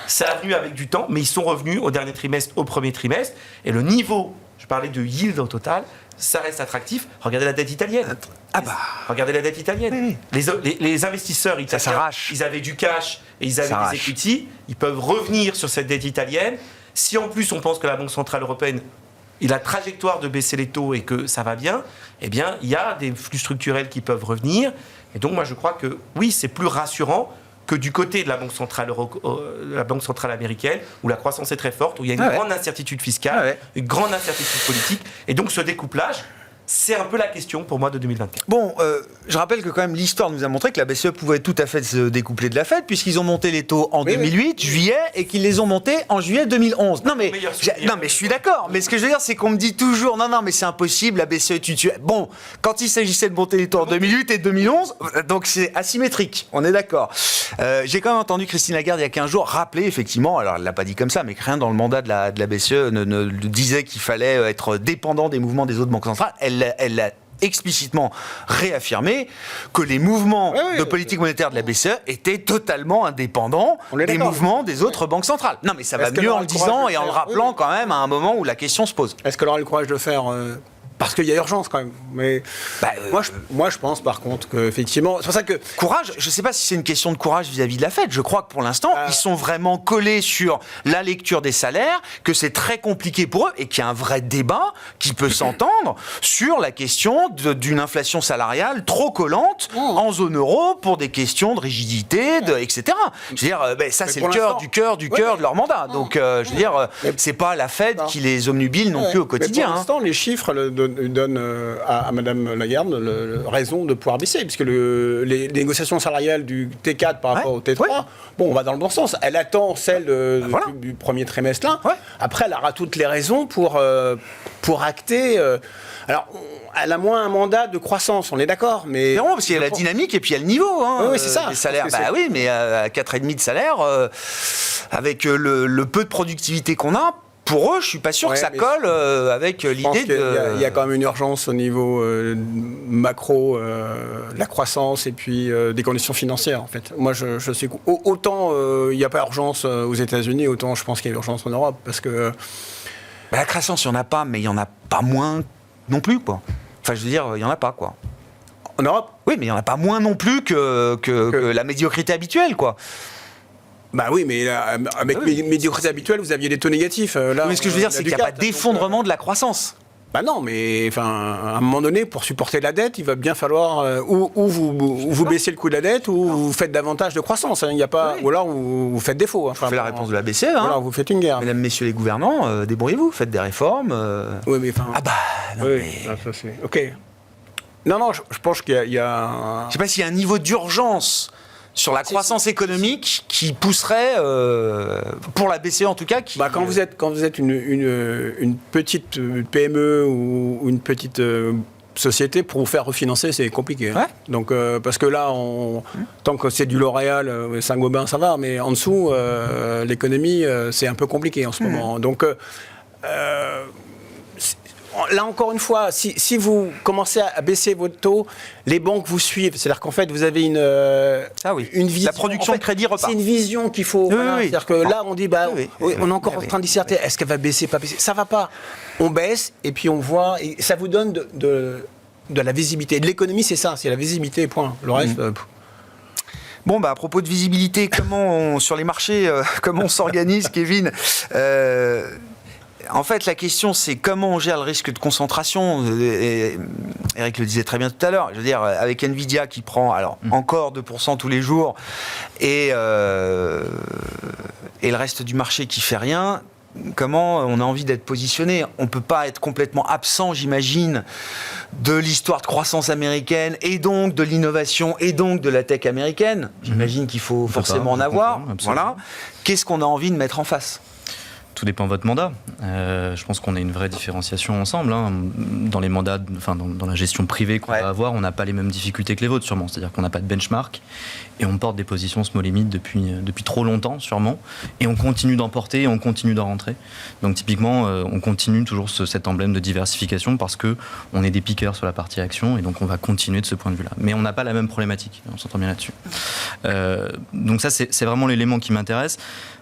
Ça a venu avec du temps, mais ils sont revenus au dernier trimestre, au premier trimestre. Et le niveau, je parlais de yield au total, ça reste attractif. Regardez la dette italienne. Regardez la dette italienne. Oui. Les investisseurs italiens, ils avaient du cash et ils avaient des equity. Ils peuvent revenir sur cette dette italienne. Si en plus on pense que la Banque Centrale Européenne a la trajectoire de baisser les taux et que ça va bien, eh bien, il y a des flux structurels qui peuvent revenir. Et donc, moi, je crois que oui, c'est plus rassurant que du côté de la Banque centrale américaine, où la croissance est très forte, où il y a une grande incertitude fiscale, une grande incertitude politique. Et donc, ce découplage, c'est un peu la question pour moi de 2024. Bon, je rappelle que quand même l'histoire nous a montré que la BCE pouvait tout à fait se découpler de la Fed, puisqu'ils ont monté les taux en 2008, juillet, et qu'ils les ont montés en juillet 2011. Non mais je suis d'accord, mais ce que je veux dire, c'est qu'on me dit toujours, non mais c'est impossible, la BCE tu. Bon, quand il s'agissait de monter les taux en 2008 et 2011, donc c'est asymétrique, on est d'accord. J'ai quand même entendu Christine Lagarde il y a 15 jours rappeler effectivement, alors elle l'a pas dit comme ça, mais rien dans le mandat de la BCE ne disait qu'il fallait être dépendant des mouvements des autres banques centrales. Elle l'a explicitement réaffirmé que les mouvements de politique monétaire de la BCE étaient totalement indépendants des mouvements des autres banques centrales. Non, mais ça va mieux en le disant et en le rappelant quand même à un moment où la question se pose. Est-ce qu'elle aura le courage de le faire parce qu'il y a urgence quand même. Mais moi, je pense par contre qu'effectivement, c'est pour ça que courage. Je ne sais pas si c'est une question de courage vis-à-vis de la Fed. Je crois que pour l'instant, ils sont vraiment collés sur la lecture des salaires, que c'est très compliqué pour eux et qu'il y a un vrai débat qui peut s'entendre sur la question d'une inflation salariale trop collante en zone euro pour des questions de rigidité, etc. Je veux dire, ça c'est le cœur de leur mandat. Donc, je veux dire, c'est pas la Fed qui les omnubile non plus au quotidien. Pour l'instant, les chiffres donne à Madame Lagarde raison de pouvoir baisser, puisque les négociations salariales du T4 par rapport au T3, on va dans le bon sens. Elle attend celle du premier trimestre là. Après, elle aura toutes les raisons pour acter. Alors, elle a moins un mandat de croissance, on est d'accord, mais non, parce qu'il y a la dynamique et puis il y a le niveau. Oui, c'est ça. Les salaires, mais à 4,5 de salaire, avec le peu de productivité qu'on a. Pour eux, je suis pas sûr que ça colle avec l'idée de. Il y a quand même une urgence au niveau macro, la croissance et puis des conditions financières. En fait, moi, je suis autant il n'y a pas urgence aux États-Unis, autant je pense qu'il y a urgence en Europe, parce que la croissance, il y en a pas, mais il y en a pas moins non plus, quoi. Enfin, je veux dire, il y en a pas, quoi. En Europe ? Oui, mais il y en a pas moins non plus que la médiocrité habituelle, quoi. Bah oui, mais avec médiocrité habituelle, vous aviez des taux négatifs. Là, mais ce que je veux dire, c'est qu'il n'y a pas d'effondrement de la croissance. Bah non, mais à un moment donné, pour supporter la dette, il va bien falloir ou vous baissez le coût de la dette, ou vous faites davantage de croissance. Il y a pas, ou alors vous faites défaut. Enfin, la réponse de la BCE. Alors vous faites une guerre. Mesdames, messieurs les gouvernants, débrouillez-vous, faites des réformes. Oui, mais mais... Ok. Non, je pense qu'il y a. Je ne sais pas s'il y a un niveau d'urgence sur la croissance économique qui pousserait, pour la BCE en tout cas... Quand vous êtes une petite PME ou une petite société, pour vous faire refinancer, c'est compliqué. Hein. Donc, parce que là, tant que c'est du L'Oréal, Saint-Gobain, ça va, mais en dessous, l'économie, c'est un peu compliqué en ce moment. Donc... là, encore une fois, si vous commencez à baisser votre taux, les banques vous suivent. C'est-à-dire qu'en fait, vous avez une vision. La production de crédit repart. C'est une vision qu'il faut. C'est-à-dire que là, on dit, on est encore en train de disserter. Est-ce qu'elle va baisser, pas baisser ? Ça va pas. On baisse et puis on voit. Et ça vous donne de la visibilité. De l'économie, c'est ça. C'est la visibilité, point. Le reste... Bon, à propos de visibilité, sur les marchés, comment on s'organise, Kevin en fait, la question, c'est comment on gère le risque de concentration. Eric le disait très bien tout à l'heure. Je veux dire, avec Nvidia qui prend encore 2% tous les jours et le reste du marché qui fait rien, comment on a envie d'être positionné. On ne peut pas être complètement absent, j'imagine, de l'histoire de croissance américaine et donc de l'innovation et donc de la tech américaine. J'imagine qu'il faut forcément en avoir. Voilà. Qu'est-ce qu'on a envie de mettre en face ? Tout dépend de votre mandat. Je pense qu'on a une vraie différenciation ensemble. Dans les mandats, dans la gestion privée qu'on va avoir, on n'a pas les mêmes difficultés que les vôtres, sûrement. C'est-à-dire qu'on n'a pas de benchmark et on porte des positions small limit depuis trop longtemps, sûrement. Et on continue d'en porter et on continue d'en rentrer. Donc typiquement, on continue toujours cet emblème de diversification parce qu'on est des piqueurs sur la partie action et donc on va continuer de ce point de vue-là. Mais on n'a pas la même problématique. On s'entend bien là-dessus. Donc ça, c'est vraiment l'élément qui m'intéresse.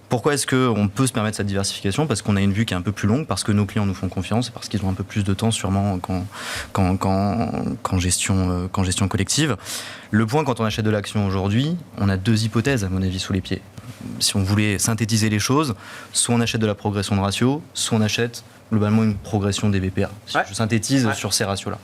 Pourquoi est-ce qu'on peut se permettre cette diversification ? Parce qu'on a une vue qui est un peu plus longue, parce que nos clients nous font confiance, et parce qu'ils ont un peu plus de temps sûrement qu'en gestion collective. Le point, quand on achète de l'action aujourd'hui, on a 2 hypothèses, à mon avis, sous les pieds. Si on voulait synthétiser les choses, soit on achète de la progression de ratio, soit on achète globalement une progression des BPA. Si je synthétise sur ces ratios-là.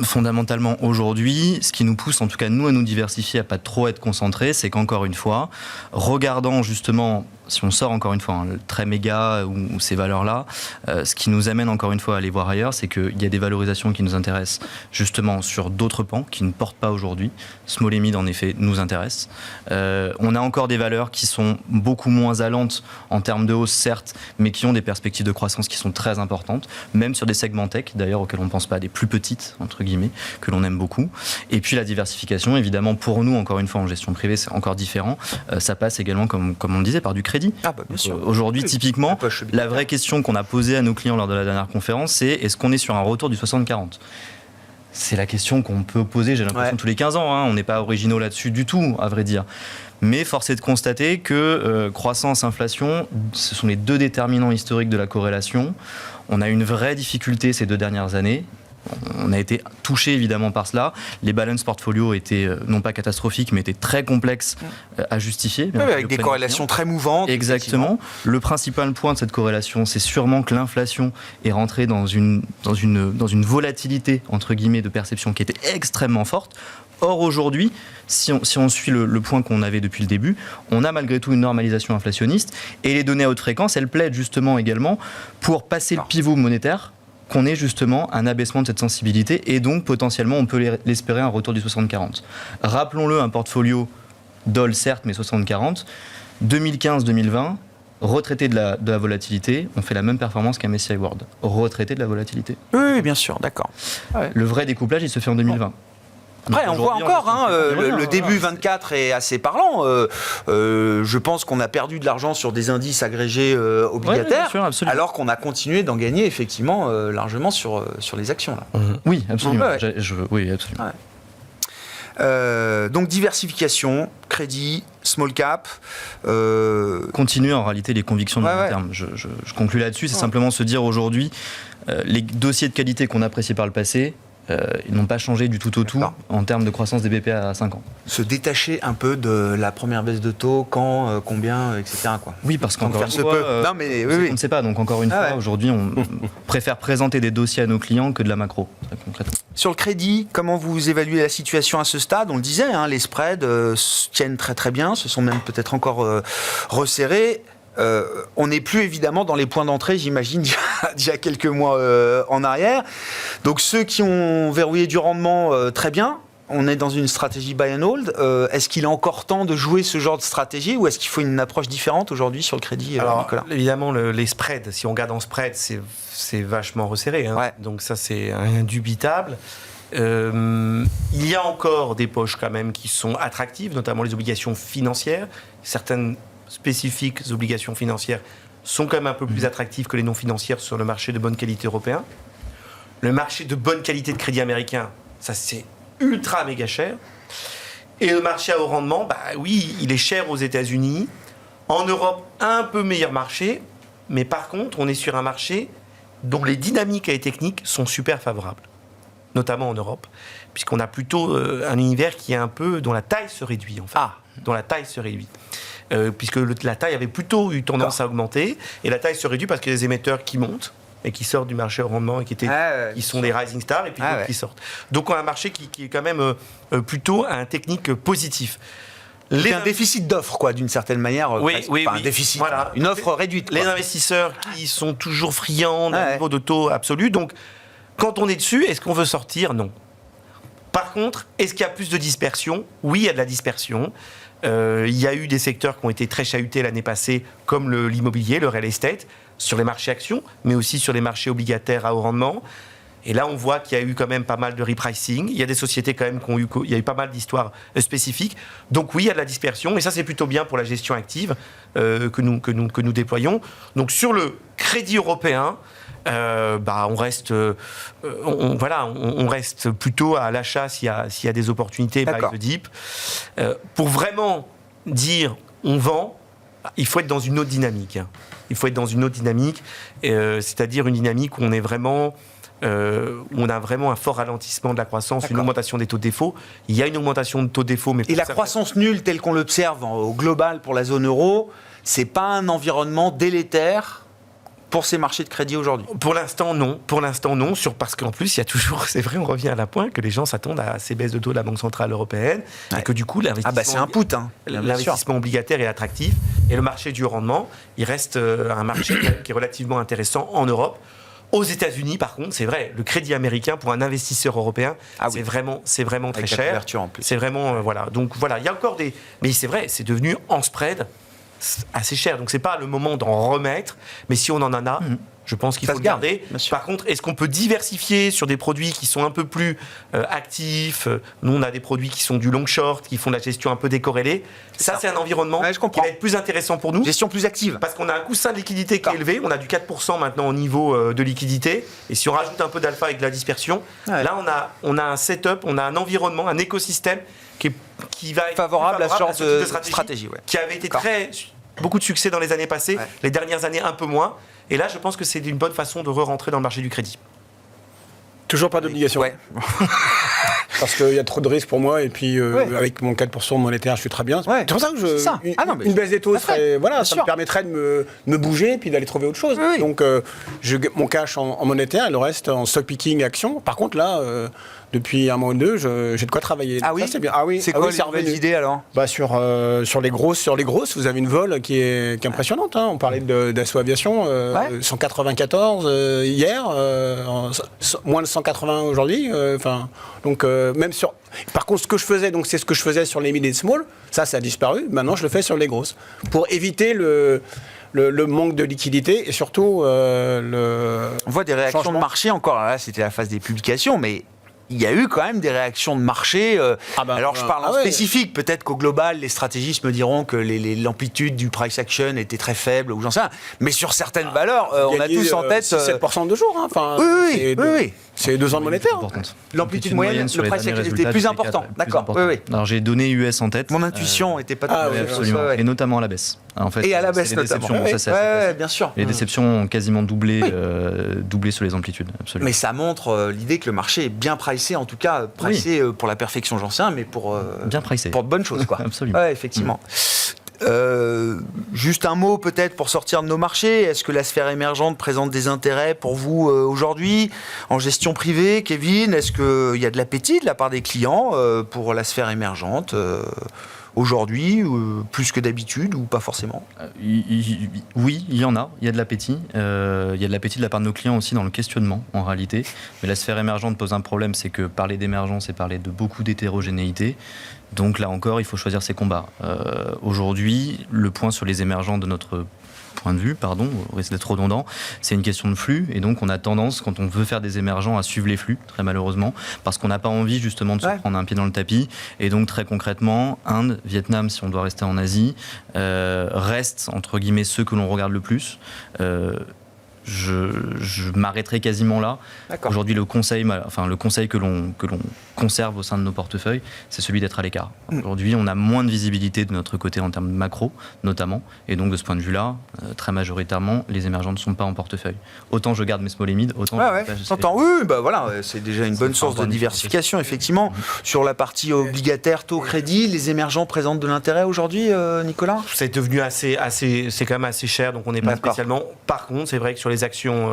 Fondamentalement aujourd'hui, ce qui nous pousse en tout cas nous à nous diversifier, à pas trop être concentrés, c'est qu'encore une fois, regardant justement, si on sort encore une fois le très méga ou ces valeurs-là, ce qui nous amène encore une fois à aller voir ailleurs, c'est qu'il y a des valorisations qui nous intéressent justement sur d'autres pans qui ne portent pas aujourd'hui. Small et mid en effet nous intéresse. On a encore des valeurs qui sont beaucoup moins allantes en termes de hausse certes, mais qui ont des perspectives de croissance qui sont très importantes, même sur des segments tech d'ailleurs auxquels on ne pense pas, des plus petites entre guillemets, que l'on aime beaucoup. Et puis la diversification, évidemment pour nous encore une fois en gestion privée c'est encore différent, ça passe également comme on le disait par du crédit. Bien sûr. Aujourd'hui typiquement, la vraie question qu'on a posée à nos clients lors de la dernière conférence, c'est est-ce qu'on est sur un retour du 60-40 ? C'est la question qu'on peut poser, j'ai l'impression, tous les 15 ans. On n'est pas originaux là-dessus du tout, à vrai dire. Mais force est de constater que croissance, inflation, ce sont les 2 déterminants historiques de la corrélation. On a une vraie difficulté ces 2 dernières années. On a été touché évidemment par cela. Les balance portfolio étaient non pas catastrophiques, mais étaient très complexes à justifier. Avec des corrélations très mouvantes. Exactement. Le principal point de cette corrélation, c'est sûrement que l'inflation est rentrée dans une volatilité entre guillemets de perception qui était extrêmement forte. Or aujourd'hui, si on suit le point qu'on avait depuis le début, on a malgré tout une normalisation inflationniste et les données à haute fréquence, elles plaident justement également pour passer le pivot monétaire, qu'on ait justement un abaissement de cette sensibilité et donc potentiellement on peut l'espérer un retour du 60-40. Rappelons-le, un portfolio DOL certes mais 60-40, 2015-2020, retraité de la volatilité, on fait la même performance qu'un MSCI World, retraité de la volatilité. Oui, bien sûr, d'accord. Le vrai découplage il se fait en 2020. Après, on voit encore, le début 24 est assez parlant. Je pense qu'on a perdu de l'argent sur des indices agrégés obligataires, alors qu'on a continué d'en gagner effectivement largement sur les actions. Là. Oui, absolument. Oui, absolument. Donc diversification, crédit, small cap. Continuer en réalité les convictions de long terme. Je conclue là-dessus, c'est simplement se dire aujourd'hui, les dossiers de qualité qu'on appréciait par le passé, ils n'ont pas changé du tout au tout en termes de croissance des BPA à 5 ans. Se détacher un peu de la première baisse de taux, quand, combien, etc. Quoi. Oui, parce qu'encore une fois, on ne sait pas. Donc encore une fois, aujourd'hui, on préfère présenter des dossiers à nos clients que de la macro, concrètement. Sur le crédit, comment vous évaluez la situation à ce stade ? On le disait, les spreads tiennent très très bien, se sont même peut-être encore resserrés. On n'est plus évidemment dans les points d'entrée, j'imagine, d'il y a quelques mois en arrière. Donc ceux qui ont verrouillé du rendement, très bien. On est dans une stratégie buy and hold. Est-ce qu'il est encore temps de jouer ce genre de stratégie ou est-ce qu'il faut une approche différente aujourd'hui sur le crédit, Nicolas ? Évidemment, les spreads, si on regarde en spread, c'est vachement resserré. Donc ça, c'est indubitable. Il y a encore des poches quand même qui sont attractives, notamment les obligations financières. Certaines spécifiques obligations financières sont quand même un peu plus attractives que les non financières sur le marché de bonne qualité européen. Le marché de bonne qualité de crédit américain, ça c'est ultra méga cher. Et le marché à haut rendement, oui, il est cher aux États-Unis. En Europe, un peu meilleur marché, mais par contre, on est sur un marché dont les dynamiques et les techniques sont super favorables, notamment en Europe, puisqu'on a plutôt un univers qui est un peu dont la taille se réduit en fait. Dont la taille se réduit. Puisque la taille avait plutôt eu tendance à augmenter, et la taille se réduit parce qu'il y a des émetteurs qui montent et qui sortent du marché au rendement et qui sont des rising stars, et puis d'autres qui sortent. Donc on a un marché qui est quand même plutôt à un technique positif. un déficit d'offres, quoi, d'une certaine manière. Un déficit, voilà. une offre réduite. Les investisseurs qui sont toujours friands d'un niveau de taux absolu. Donc, quand on est dessus, est-ce qu'on veut sortir? Non. Par contre, est-ce qu'il y a plus de dispersion? Oui, il y a de la dispersion. Il y a eu des secteurs qui ont été très chahutés l'année passée, comme l'immobilier, le real estate, sur les marchés actions, mais aussi sur les marchés obligataires à haut rendement. Et là, on voit qu'il y a eu quand même pas mal de repricing. Il y a des sociétés quand même il y a eu pas mal d'histoires spécifiques. Donc oui, il y a de la dispersion. Et ça, c'est plutôt bien pour la gestion active que nous déployons. Donc sur le crédit européen, on reste plutôt à l'achat s'il y a des opportunités by the dip. Pour vraiment dire on vend, il faut être dans une autre dynamique. C'est-à-dire une dynamique où on est vraiment... on a vraiment un fort ralentissement de la croissance, une augmentation des taux de défaut. Il y a une augmentation de taux de défaut. Mais et la croissance nulle telle qu'on l'observe au global pour la zone euro, c'est pas un environnement délétère pour ces marchés de crédit aujourd'hui? Pour l'instant, non. Parce qu'en plus, il y a toujours, c'est vrai, on revient à la pointe que les gens s'attendent à ces baisses de taux de la Banque Centrale Européenne et que du coup, l'investissement obligataire est attractif. Et le marché du rendement, il reste un marché qui est relativement intéressant en Europe. Aux États-Unis, par contre, c'est vrai, le crédit américain pour un investisseur européen, c'est vraiment très cher. C'est vraiment Donc voilà, il y a encore des. Mais c'est vrai, c'est devenu en spread assez cher. Donc c'est pas le moment d'en remettre. Mais si on en a, je pense qu'il faut le garder. Par contre, est-ce qu'on peut diversifier sur des produits qui sont un peu plus actifs? Nous, on a des produits qui sont du long short, qui font de la gestion un peu décorrélée. Ça, c'est un environnement qui va être plus intéressant pour nous. Gestion plus active. Parce qu'on a un coussin de liquidité qui est élevé. On a du 4% maintenant au niveau de liquidité. Et si on rajoute un peu d'alpha avec de la dispersion, là, on a un setup, on a un environnement, un écosystème qui va être favorable à ce genre de stratégie. Qui avait été beaucoup de succès dans les années passées. Les dernières années, un peu moins. Et là, je pense que c'est une bonne façon de re-rentrer dans le marché du crédit. Toujours pas d'obligation. Parce qu'il y a trop de risques pour moi, et puis avec mon 4% monétaire, je suis très bien. C'est pour ça que une baisse des taux, ça me permettrait de me bouger et puis d'aller trouver autre chose. Donc, mon cash en monétaire, il reste en stock picking action. Par contre, là, depuis un mois ou deux, j'ai de quoi travailler. Ah oui, ça, c'est bien. C'est quoi les nouvelles idées alors? Sur les grosses, vous avez une vol qui est impressionnante. On parlait d'Assaut Aviation, 194 hier, moins de 180 aujourd'hui. Même sur. Par contre, c'est ce que je faisais sur les mid et small. Ça a disparu. Maintenant, je le fais sur les grosses pour éviter le manque de liquidité et surtout On voit des réactions de marché encore. Là, c'était la phase des publications, mais il y a eu quand même des réactions de marché. Alors, je parle en spécifique. Peut-être qu'au global, les stratégistes me diront que l'amplitude du price action était très faible, ou j'en sais rien. Mais sur certaines valeurs, on a tous en tête... 7% de jour. Oui. C'est 2 ans de monétaire. L'amplitude moyenne, le price action était plus important. D'accord. Alors, j'ai donné US en tête. Mon intuition n'était pas... absolument. Et notamment à la baisse. En fait, et à la baisse notamment. Bien sûr. Les déceptions ont quasiment doublé sur les amplitudes. Absolument. Mais ça montre l'idée que le marché est bien pricé, en tout cas pricé pour la perfection, j'en sais rien, mais pour bien pricé. Pour de bonnes choses, quoi. Absolument. Ouais, effectivement. Juste un mot peut-être pour sortir de nos marchés. Est-ce que la sphère émergente présente des intérêts pour vous aujourd'hui en gestion privée, Kevin? Est-ce qu'il y a de l'appétit de la part des clients pour la sphère émergente aujourd'hui, plus que d'habitude, ou pas forcément? Oui, il y en a. Il y a de l'appétit. Il y a de l'appétit de la part de nos clients aussi dans le questionnement, en réalité. Mais la sphère émergente pose un problème, c'est que parler d'émergence, c'est parler de beaucoup d'hétérogénéité. Donc là encore, il faut choisir ses combats. Aujourd'hui, le point sur les émergents de notre point de vue, au risque d'être redondant, c'est une question de flux, et donc on a tendance, quand on veut faire des émergents, à suivre les flux, très malheureusement, parce qu'on n'a pas envie justement de se prendre un pied dans le tapis, et donc très concrètement, Inde, Vietnam, si on doit rester en Asie, restent entre guillemets ceux que l'on regarde le plus. Je m'arrêterai quasiment là. Aujourd'hui, le conseil que l'on conserve au sein de nos portefeuilles, c'est celui d'être à l'écart. Aujourd'hui, on a moins de visibilité de notre côté en termes de macro, notamment. Et donc, de ce point de vue-là, très majoritairement, les émergents ne sont pas en portefeuille. Autant je garde mes small et mid, autant... c'est déjà une bonne source de diversification, effectivement. Sur la partie obligataire, taux, crédit, les émergents présentent de l'intérêt aujourd'hui, Nicolas? C'est devenu c'est quand même assez cher, donc on n'est pas spécialement... Par contre, c'est vrai que sur les actions,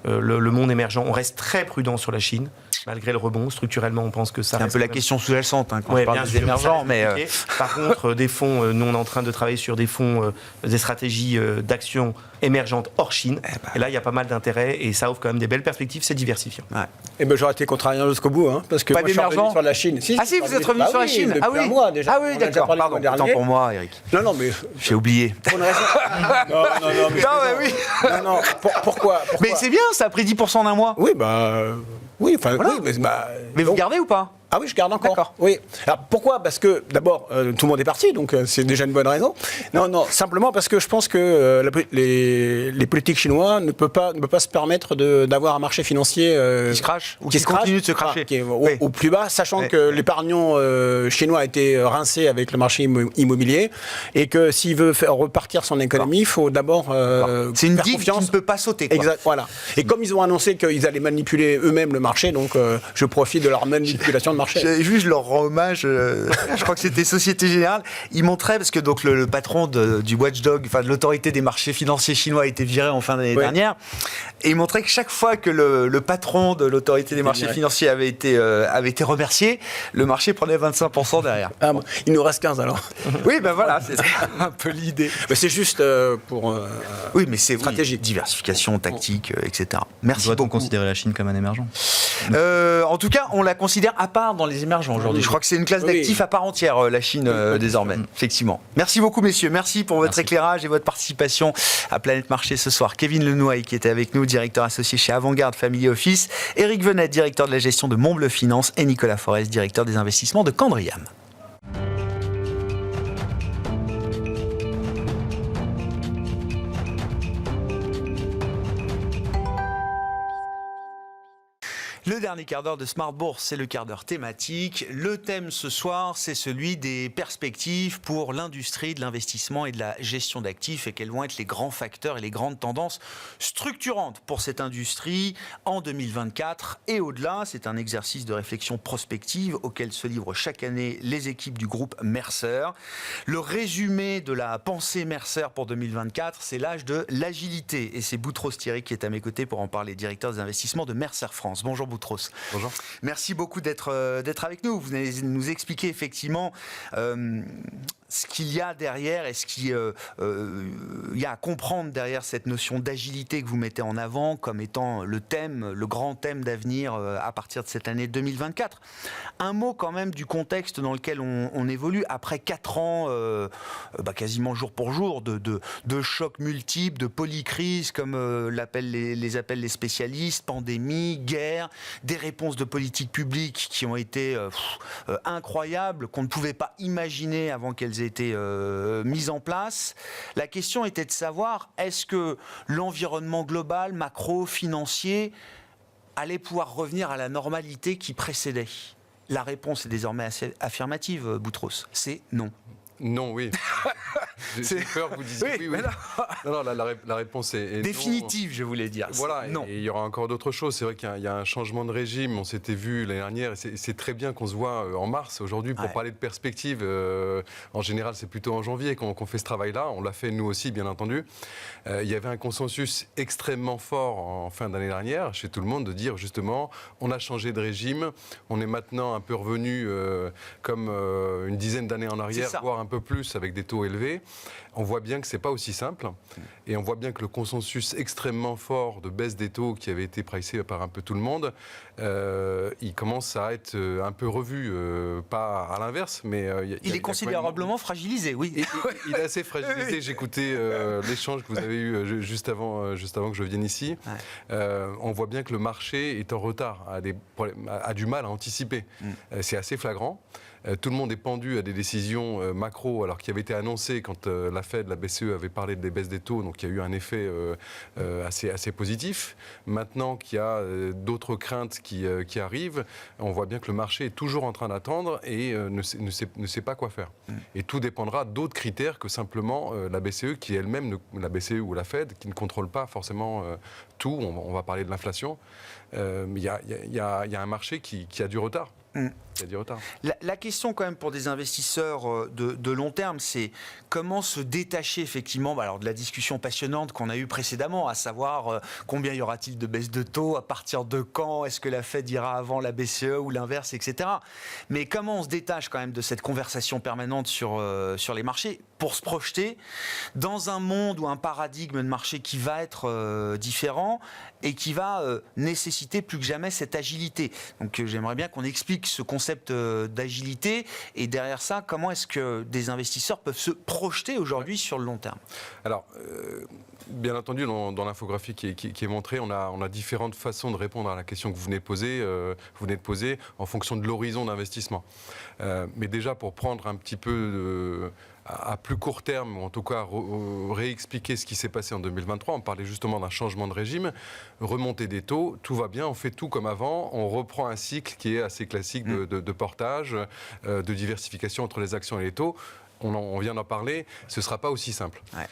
le monde émergent. On reste très prudent sur la Chine, malgré le rebond. Structurellement, on pense que ça C'est un reste peu la quand même- question sous-jacente quand Ouais, on parle bien des sûr, émergents. ça Mais reste compliqué. Par contre, des fonds, nous on est en train de travailler sur des fonds, des stratégies d'actions émergentes hors Chine. Et là, il y a pas mal d'intérêt et ça offre quand même des belles perspectives, c'est diversifiant. Eh ben, j'aurais été contrariant jusqu'au bout, hein, parce que Pas moi, je suis revenu d'émergents sur la Chine. Ah si, vous êtes revenu sur la Chine. Depuis Ah oui, un mois déjà. Ah oui, On a déjà d'accord. parlé le Pardon, mois autant dernier. pour moi, Eric. Non, mais J'ai oublié. pour une raison. non, mais Non, mais oui. non, pourquoi Mais c'est bien, ça a pris 10% en un mois. Oui, oui, enfin, Voilà. oui, Mais vous donc- gardez ou pas? Ah oui, je garde encore. D'accord. Oui. Alors pourquoi? Parce que d'abord, tout le monde est parti, donc c'est déjà une bonne raison. Non, simplement parce que je pense que les politiques chinois ne peuvent pas se permettre d'avoir un marché financier Qui se crache ou qui qui se crache, continue de se cracher. qui est Oui. au plus bas, sachant Oui. que l'épargnant chinois a été rincé avec le marché immobilier et que s'il veut faire repartir son économie, il faut d'abord C'est une faire digue qui confiance. ne peut pas sauter. Quoi. Exact, voilà. Et comme ils ont annoncé qu'ils allaient manipuler eux-mêmes le marché, donc je profite de leur manipulation de marché. Je leur rends hommage, je crois que c'était Société Générale. Il montrait, parce que donc le patron du Watchdog, enfin de l'autorité des marchés financiers chinois a été viré en fin d'année dernière, et il montrait que chaque fois que le patron de l'autorité des marchés financiers avait été remercié, le marché prenait 25% derrière. Ah, bon, il nous reste 15 alors. Oui, ben voilà, c'est un peu l'idée. Mais c'est juste pour Oui, mais c'est stratégique. Diversification, tactique, etc. Merci Doit-on beaucoup. considérer la Chine comme un émergent? En tout cas, on la considère à part dans les émergents aujourd'hui. Je crois que c'est une classe Oui. d'actifs à part entière, la Chine, désormais. Effectivement. Merci beaucoup, messieurs. Merci pour votre éclairage et votre participation à Planète Marché ce soir. Kevin Lenouaille, qui était avec nous, directeur associé chez Avantgarde Family Office. Éric Venet, directeur de la gestion de Montbleu Finance. Et Nicolas Forest, directeur des investissements de Candriam. Le dernier quart d'heure de Smart Bourse, c'est le quart d'heure thématique. Le thème ce soir, c'est celui des perspectives pour l'industrie de l'investissement et de la gestion d'actifs et quels vont être les grands facteurs et les grandes tendances structurantes pour cette industrie en 2024 et au-delà. C'est un exercice de réflexion prospective auquel se livrent chaque année les équipes du groupe Mercer. Le résumé de la pensée Mercer pour 2024, c'est l'âge de l'agilité. Et c'est Boutros Thierry qui est à mes côtés pour en parler, directeur des investissements de Mercer France. Bonjour Boutros. Bonjour. Merci beaucoup d'être avec nous. Vous allez nous expliquer effectivement ce qu'il y a derrière et ce qu'il y a à comprendre derrière cette notion d'agilité que vous mettez en avant comme étant le thème, le grand thème d'avenir à partir de cette année 2024. Un mot quand même du contexte dans lequel on évolue après 4 ans quasiment jour pour jour de chocs multiples, de polycrises comme les appellent les spécialistes, pandémie, guerre, des réponses de politique publique qui ont été incroyables, qu'on ne pouvait pas imaginer avant qu'elles aient été mises en place. La question était de savoir, est-ce que l'environnement global, macro, financier, allait pouvoir revenir à la normalité qui précédait? La réponse est désormais assez affirmative, Boutros. C'est non. Non, oui. J'ai peur que vous disiez oui. Non, la réponse est définitive, non. je voulais dire. Voilà, non. Et il y aura encore d'autres choses. C'est vrai qu'il y a un changement de régime. On s'était vu l'année dernière. Et c'est très bien qu'on se voit en mars aujourd'hui pour parler de perspectives. En général, c'est plutôt en janvier qu'on fait ce travail-là. On l'a fait nous aussi, bien entendu. Il y avait un consensus extrêmement fort en fin d'année dernière chez tout le monde de dire justement, on a changé de régime. On est maintenant un peu revenu comme une dizaine d'années en arrière, voire un peu plus avec des taux élevés. On voit bien que c'est pas aussi simple et on voit bien que le consensus extrêmement fort de baisse des taux qui avait été pricé par un peu tout le monde, il commence à être un peu revu, pas à l'inverse, mais il est considérablement fragilisé, oui. Il est assez fragilisé. J'écoutais l'échange que vous avez eu juste avant que je vienne ici. On voit bien que le marché est en retard, a du mal à anticiper. C'est assez flagrant. Tout le monde est pendu à des décisions macro, alors qui avaient été annoncées quand la Fed, la BCE avait parlé des baisses des taux, donc il y a eu un effet assez positif. Maintenant qu'il y a d'autres craintes qui arrivent, on voit bien que le marché est toujours en train d'attendre et ne sait pas quoi faire. Et tout dépendra d'autres critères que simplement la BCE, qui elle-même, la BCE ou la Fed, qui ne contrôle pas forcément tout. On va parler de l'inflation. Il y a un marché qui a du retard. y a du retard. La question quand même pour des investisseurs de long terme, c'est comment se détacher effectivement alors de la discussion passionnante qu'on a eue précédemment, à savoir combien y aura-t-il de baisse de taux, à partir de quand, est-ce que la Fed ira avant la BCE ou l'inverse, etc. Mais comment on se détache quand même de cette conversation permanente sur les marchés pour se projeter dans un monde ou un paradigme de marché qui va être différent et qui va nécessiter plus que jamais cette agilité. Donc j'aimerais bien qu'on explique ce concept d'agilité et derrière ça, comment est-ce que des investisseurs peuvent se projeter aujourd'hui sur le long terme. Alors, bien entendu, dans l'infographie qui est montrée, on a différentes façons de répondre à la question que vous venez de poser en fonction de l'horizon d'investissement. Mais déjà, pour prendre un petit peu à plus court terme, ou en tout cas réexpliquer ce qui s'est passé en 2023, on parlait justement d'un changement de régime, remontée des taux, tout va bien, on fait tout comme avant, on reprend un cycle qui est assez classique de portage, de diversification entre les actions et les taux. On vient d'en parler, ce ne sera pas aussi simple. Ouais.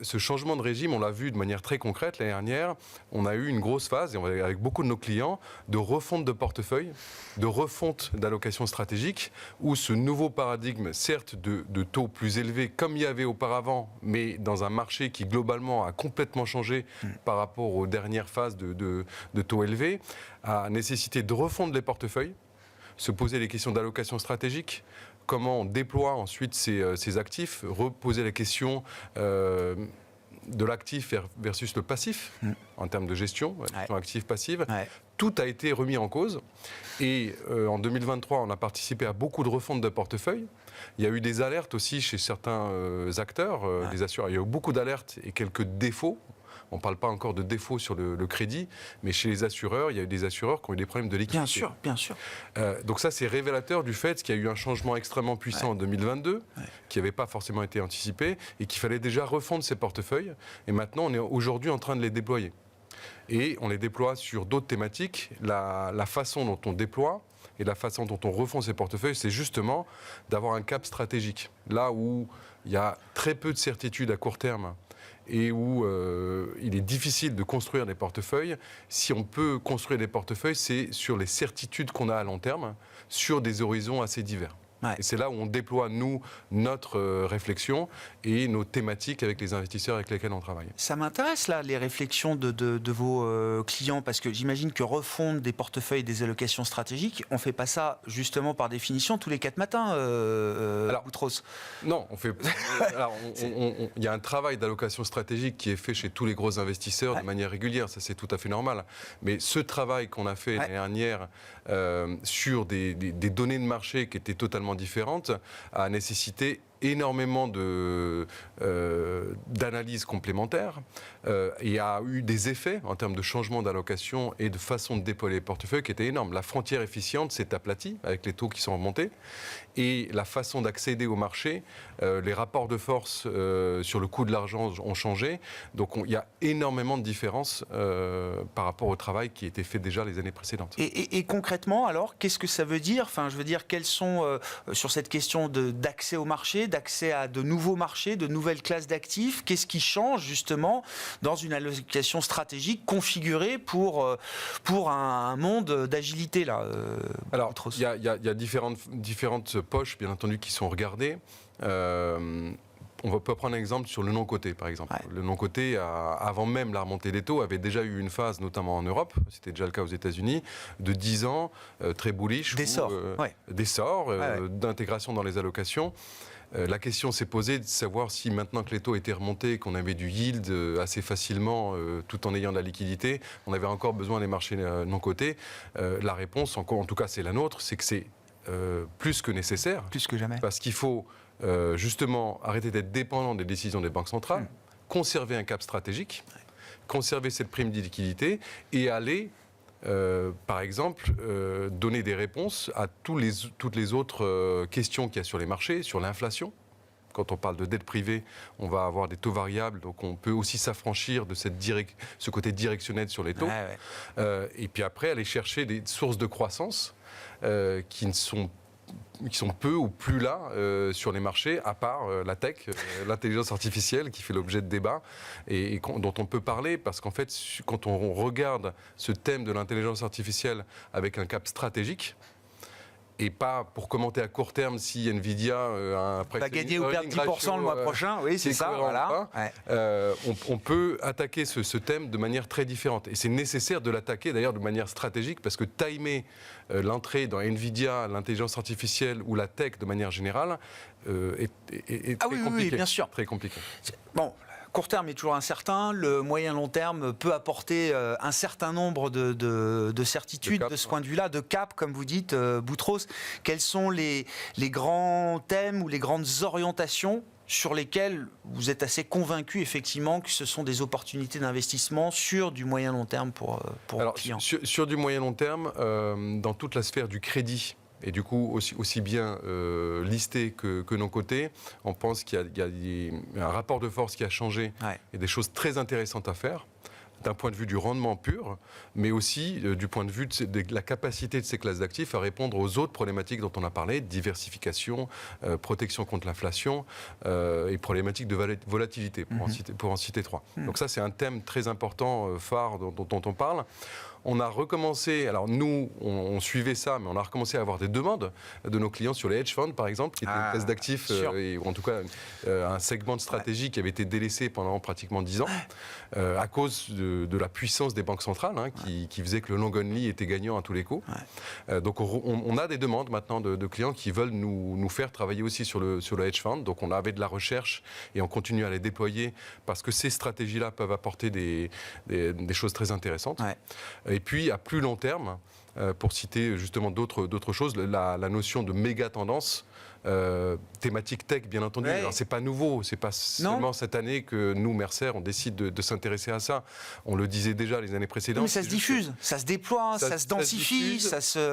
Ce changement de régime, on l'a vu de manière très concrète l'année dernière. On a eu une grosse phase, avec beaucoup de nos clients, de refonte de portefeuille, de refonte d'allocations stratégiques, où ce nouveau paradigme, certes de taux plus élevés comme il y avait auparavant, mais dans un marché qui globalement a complètement changé par rapport aux dernières phases de taux élevés, a nécessité de refondre les portefeuilles, se poser les questions d'allocation stratégique, comment on déploie ensuite ces actifs, reposer la question de l'actif versus le passif, en termes de gestion active-passive. Ouais. Tout a été remis en cause. Et en 2023, on a participé à beaucoup de refontes de portefeuille. Il y a eu des alertes aussi chez certains acteurs, des assureurs. Il y a eu beaucoup d'alertes et quelques défauts. On ne parle pas encore de défauts sur le crédit, mais chez les assureurs, il y a eu des assureurs qui ont eu des problèmes de liquidité. Bien sûr. Donc ça, c'est révélateur du fait qu'il y a eu un changement extrêmement puissant en 2022, qui n'avait pas forcément été anticipé, et qu'il fallait déjà refondre ces portefeuilles. Et maintenant, on est aujourd'hui en train de les déployer. Et on les déploie sur d'autres thématiques. La façon dont on déploie et la façon dont on refond ces portefeuilles, c'est justement d'avoir un cap stratégique. Là où il y a très peu de certitudes à court terme, et où il est difficile de construire des portefeuilles. Si on peut construire des portefeuilles, c'est sur les certitudes qu'on a à long terme, sur des horizons assez divers. Ouais. Et c'est là où on déploie, nous, notre réflexion et nos thématiques avec les investisseurs avec lesquels on travaille. Ça m'intéresse, là, les réflexions de vos clients, parce que j'imagine que refondre des portefeuilles, des allocations stratégiques, on ne fait pas ça, justement, par définition, tous les 4 matins, Boutros. Non, on fait... Il y a un travail d'allocation stratégique qui est fait chez tous les gros investisseurs de manière régulière, ça c'est tout à fait normal. Mais ce travail qu'on a fait l'année dernière sur des données de marché qui étaient totalement différentes, a nécessité énormément d'analyses complémentaires et a eu des effets en termes de changement d'allocation et de façon de déployer les portefeuilles qui étaient énormes. La frontière efficiente s'est aplatie avec les taux qui sont remontés et la façon d'accéder au marché, les rapports de force sur le coût de l'argent ont changé. Donc il y a énormément de différences par rapport au travail qui était fait déjà les années précédentes. Et concrètement, alors, qu'est-ce que ça veut dire ? Enfin, je veux dire, quels sont, sur cette question d'accès au marché, d'accès à de nouveaux marchés, de nouvelles classes d'actifs, qu'est-ce qui change justement dans une allocation stratégique configurée pour un monde d'agilité là Alors, il y a différentes poches, bien entendu, qui sont regardées. On peut prendre un exemple sur le non-coté, par exemple. Ouais. Le non-coté, avant même la remontée des taux, avait déjà eu une phase, notamment en Europe, c'était déjà le cas aux États-Unis, de 10 ans, très bullish. D'essor. D'intégration dans les allocations. La question s'est posée de savoir si maintenant que les taux étaient remontés, qu'on avait du yield assez facilement, tout en ayant de la liquidité, on avait encore besoin des marchés non cotés. La réponse, en tout cas c'est la nôtre, c'est que c'est plus que nécessaire. Plus que jamais. Parce qu'il faut justement arrêter d'être dépendant des décisions des banques centrales, conserver un cap stratégique, conserver cette prime de liquidité et aller... par exemple, donner des réponses à toutes les autres questions qu'il y a sur les marchés, sur l'inflation. Quand on parle de dette privée, on va avoir des taux variables, donc on peut aussi s'affranchir de ce côté directionnel sur les taux. Et puis après, aller chercher des sources de croissance qui sont peu ou plus là sur les marchés, à part la tech, l'intelligence artificielle qui fait l'objet de débats et dont on peut parler parce qu'en fait, quand on regarde ce thème de l'intelligence artificielle avec un cap stratégique, et pas pour commenter à court terme si Nvidia va gagner ou perdre 10% le mois prochain, oui, c'est ça, voilà. On peut attaquer ce thème de manière très différente. Et c'est nécessaire de l'attaquer d'ailleurs de manière stratégique, parce que timer l'entrée dans Nvidia, l'intelligence artificielle ou la tech de manière générale est très compliqué. Oui, bien sûr. Très compliqué. Bon. Court terme est toujours incertain, le moyen-long terme peut apporter un certain nombre de certitudes de ce point de vue-là, de cap, comme vous dites, Boutros. Quels sont les grands thèmes ou les grandes orientations sur lesquelles vous êtes assez convaincu effectivement que ce sont des opportunités d'investissement sur du moyen-long terme pour les clients? Sur du moyen-long terme, dans toute la sphère du crédit, et du coup, aussi bien listé que non coté, on pense qu'il y a un rapport de force qui a changé et des choses très intéressantes à faire, d'un point de vue du rendement pur, mais aussi du point de vue de la capacité de ces classes d'actifs à répondre aux autres problématiques dont on a parlé, diversification, protection contre l'inflation et problématiques de volatilité, pour en citer trois. Donc ça, c'est un thème très important, phare, dont on parle. On a recommencé, alors nous, on suivait ça, mais on a recommencé à avoir des demandes de nos clients sur les hedge funds, par exemple, qui étaient une classe d'actifs, ou en tout cas un segment de stratégie qui avait été délaissé pendant pratiquement 10 ans, à cause de la puissance des banques centrales, qui faisait que le long only était gagnant à tous les coups. Donc on a des demandes maintenant de clients qui veulent nous faire travailler aussi sur le hedge fund. Donc on avait de la recherche et on continue à les déployer parce que ces stratégies-là peuvent apporter des choses très intéressantes. Et puis, à plus long terme, pour citer justement d'autres choses, la notion de méga tendance, thématique tech, bien entendu. Alors, c'est pas nouveau, c'est pas seulement cette année que nous, Mercer, on décide de s'intéresser à ça. On le disait déjà les années précédentes. Mais ça se diffuse, ça se déploie, ça se densifie,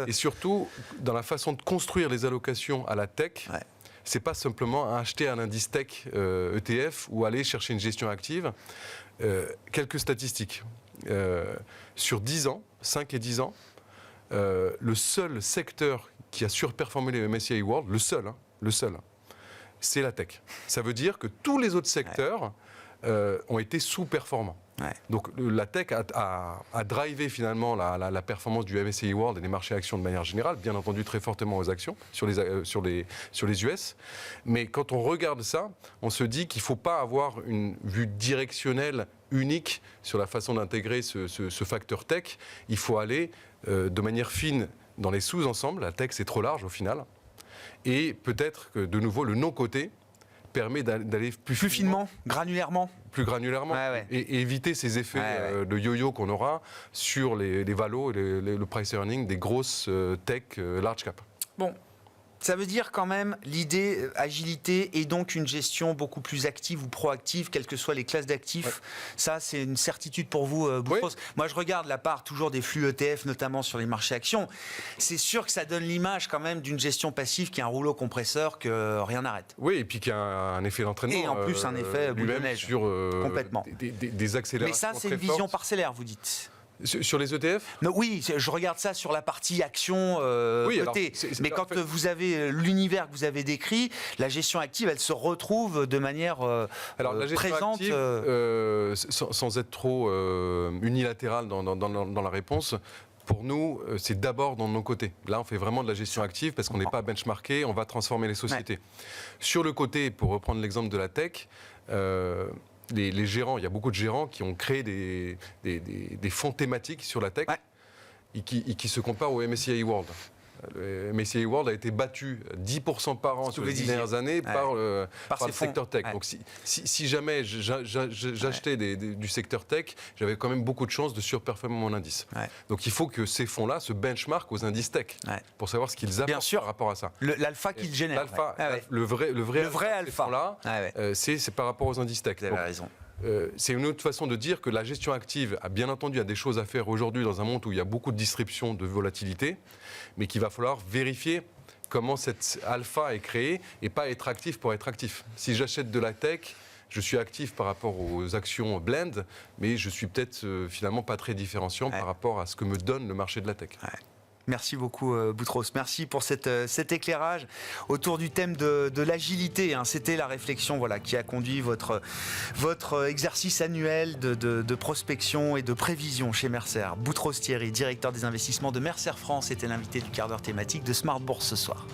Et surtout, dans la façon de construire les allocations à la tech, c'est pas simplement acheter un indice tech ETF ou aller chercher une gestion active. Quelques statistiques. Sur 10 ans, 5 et 10 ans, le seul secteur qui a surperformé les MSCI World, le seul, c'est la tech. Ça veut dire que tous les autres secteurs ont été sous-performants. Donc la tech a drivé finalement la performance du MSCI World et des marchés actions de manière générale, bien entendu très fortement aux actions sur les US. Mais quand on regarde ça, on se dit qu'il ne faut pas avoir une vue directionnelle unique sur la façon d'intégrer ce facteur tech. Il faut aller de manière fine dans les sous-ensembles. La tech, c'est trop large au final. Et peut-être que de nouveau, le non-coté permet d'aller plus finement, granulairement. Plus granulairement, et éviter ces effets de yo-yo qu'on aura sur les valos et le price earning des grosses tech large cap. Bon. Ça veut dire quand même l'idée agilité et donc une gestion beaucoup plus active ou proactive, quelles que soient les classes d'actifs. Ça, c'est une certitude pour vous, Boutros. Moi, je regarde la part toujours des flux ETF, notamment sur les marchés actions. C'est sûr que ça donne l'image quand même d'une gestion passive qui est un rouleau compresseur que rien n'arrête. Oui, et puis qui a un effet d'entraînement. Et en plus, un effet boule de neige. Sur complètement. Des accélérations. Mais ça, c'est une vision parcellaire, vous dites. Sur les ETF ? Non, oui, je regarde ça sur la partie action cotée. Mais quand vous avez l'univers que vous avez décrit, la gestion active, elle se retrouve de manière alors, la gestion présente. Active, sans être trop unilatérale dans la réponse, pour nous, c'est d'abord dans nos côtés. Là, on fait vraiment de la gestion active parce qu'on n'est pas benchmarké, on va transformer les sociétés. Sur le côté, pour reprendre l'exemple de la tech, les gérants, il y a beaucoup de gérants qui ont créé des fonds thématiques sur la tech et qui se comparent au MSCI World. Le MSCI World a été battu 10% par an sur les 10 dernières années par le secteur tech. Donc si jamais j'achetais du secteur tech, j'avais quand même beaucoup de chances de surperformer mon indice. Donc il faut que ces fonds-là se benchmarkent aux indices tech pour savoir ce qu'ils apportent par rapport à ça. L'alpha qu'ils génèrent. Le vrai alpha, c'est par rapport aux indices tech. Vous avez raison. C'est une autre façon de dire que la gestion active a bien entendu des choses à faire aujourd'hui dans un monde où il y a beaucoup de disruption, de volatilité, mais qu'il va falloir vérifier comment cette alpha est créée et pas être actif pour être actif. Si j'achète de la tech, je suis actif par rapport aux actions blend, mais je suis peut-être finalement pas très différenciant par rapport à ce que me donne le marché de la tech. Merci beaucoup Boutros. Merci pour cet éclairage autour du thème de l'agilité. C'était la réflexion qui a conduit votre exercice annuel de prospection et de prévision chez Mercer. Boutros Thierry, directeur des investissements de Mercer France, était l'invité du quart d'heure thématique de Smart Bourse ce soir.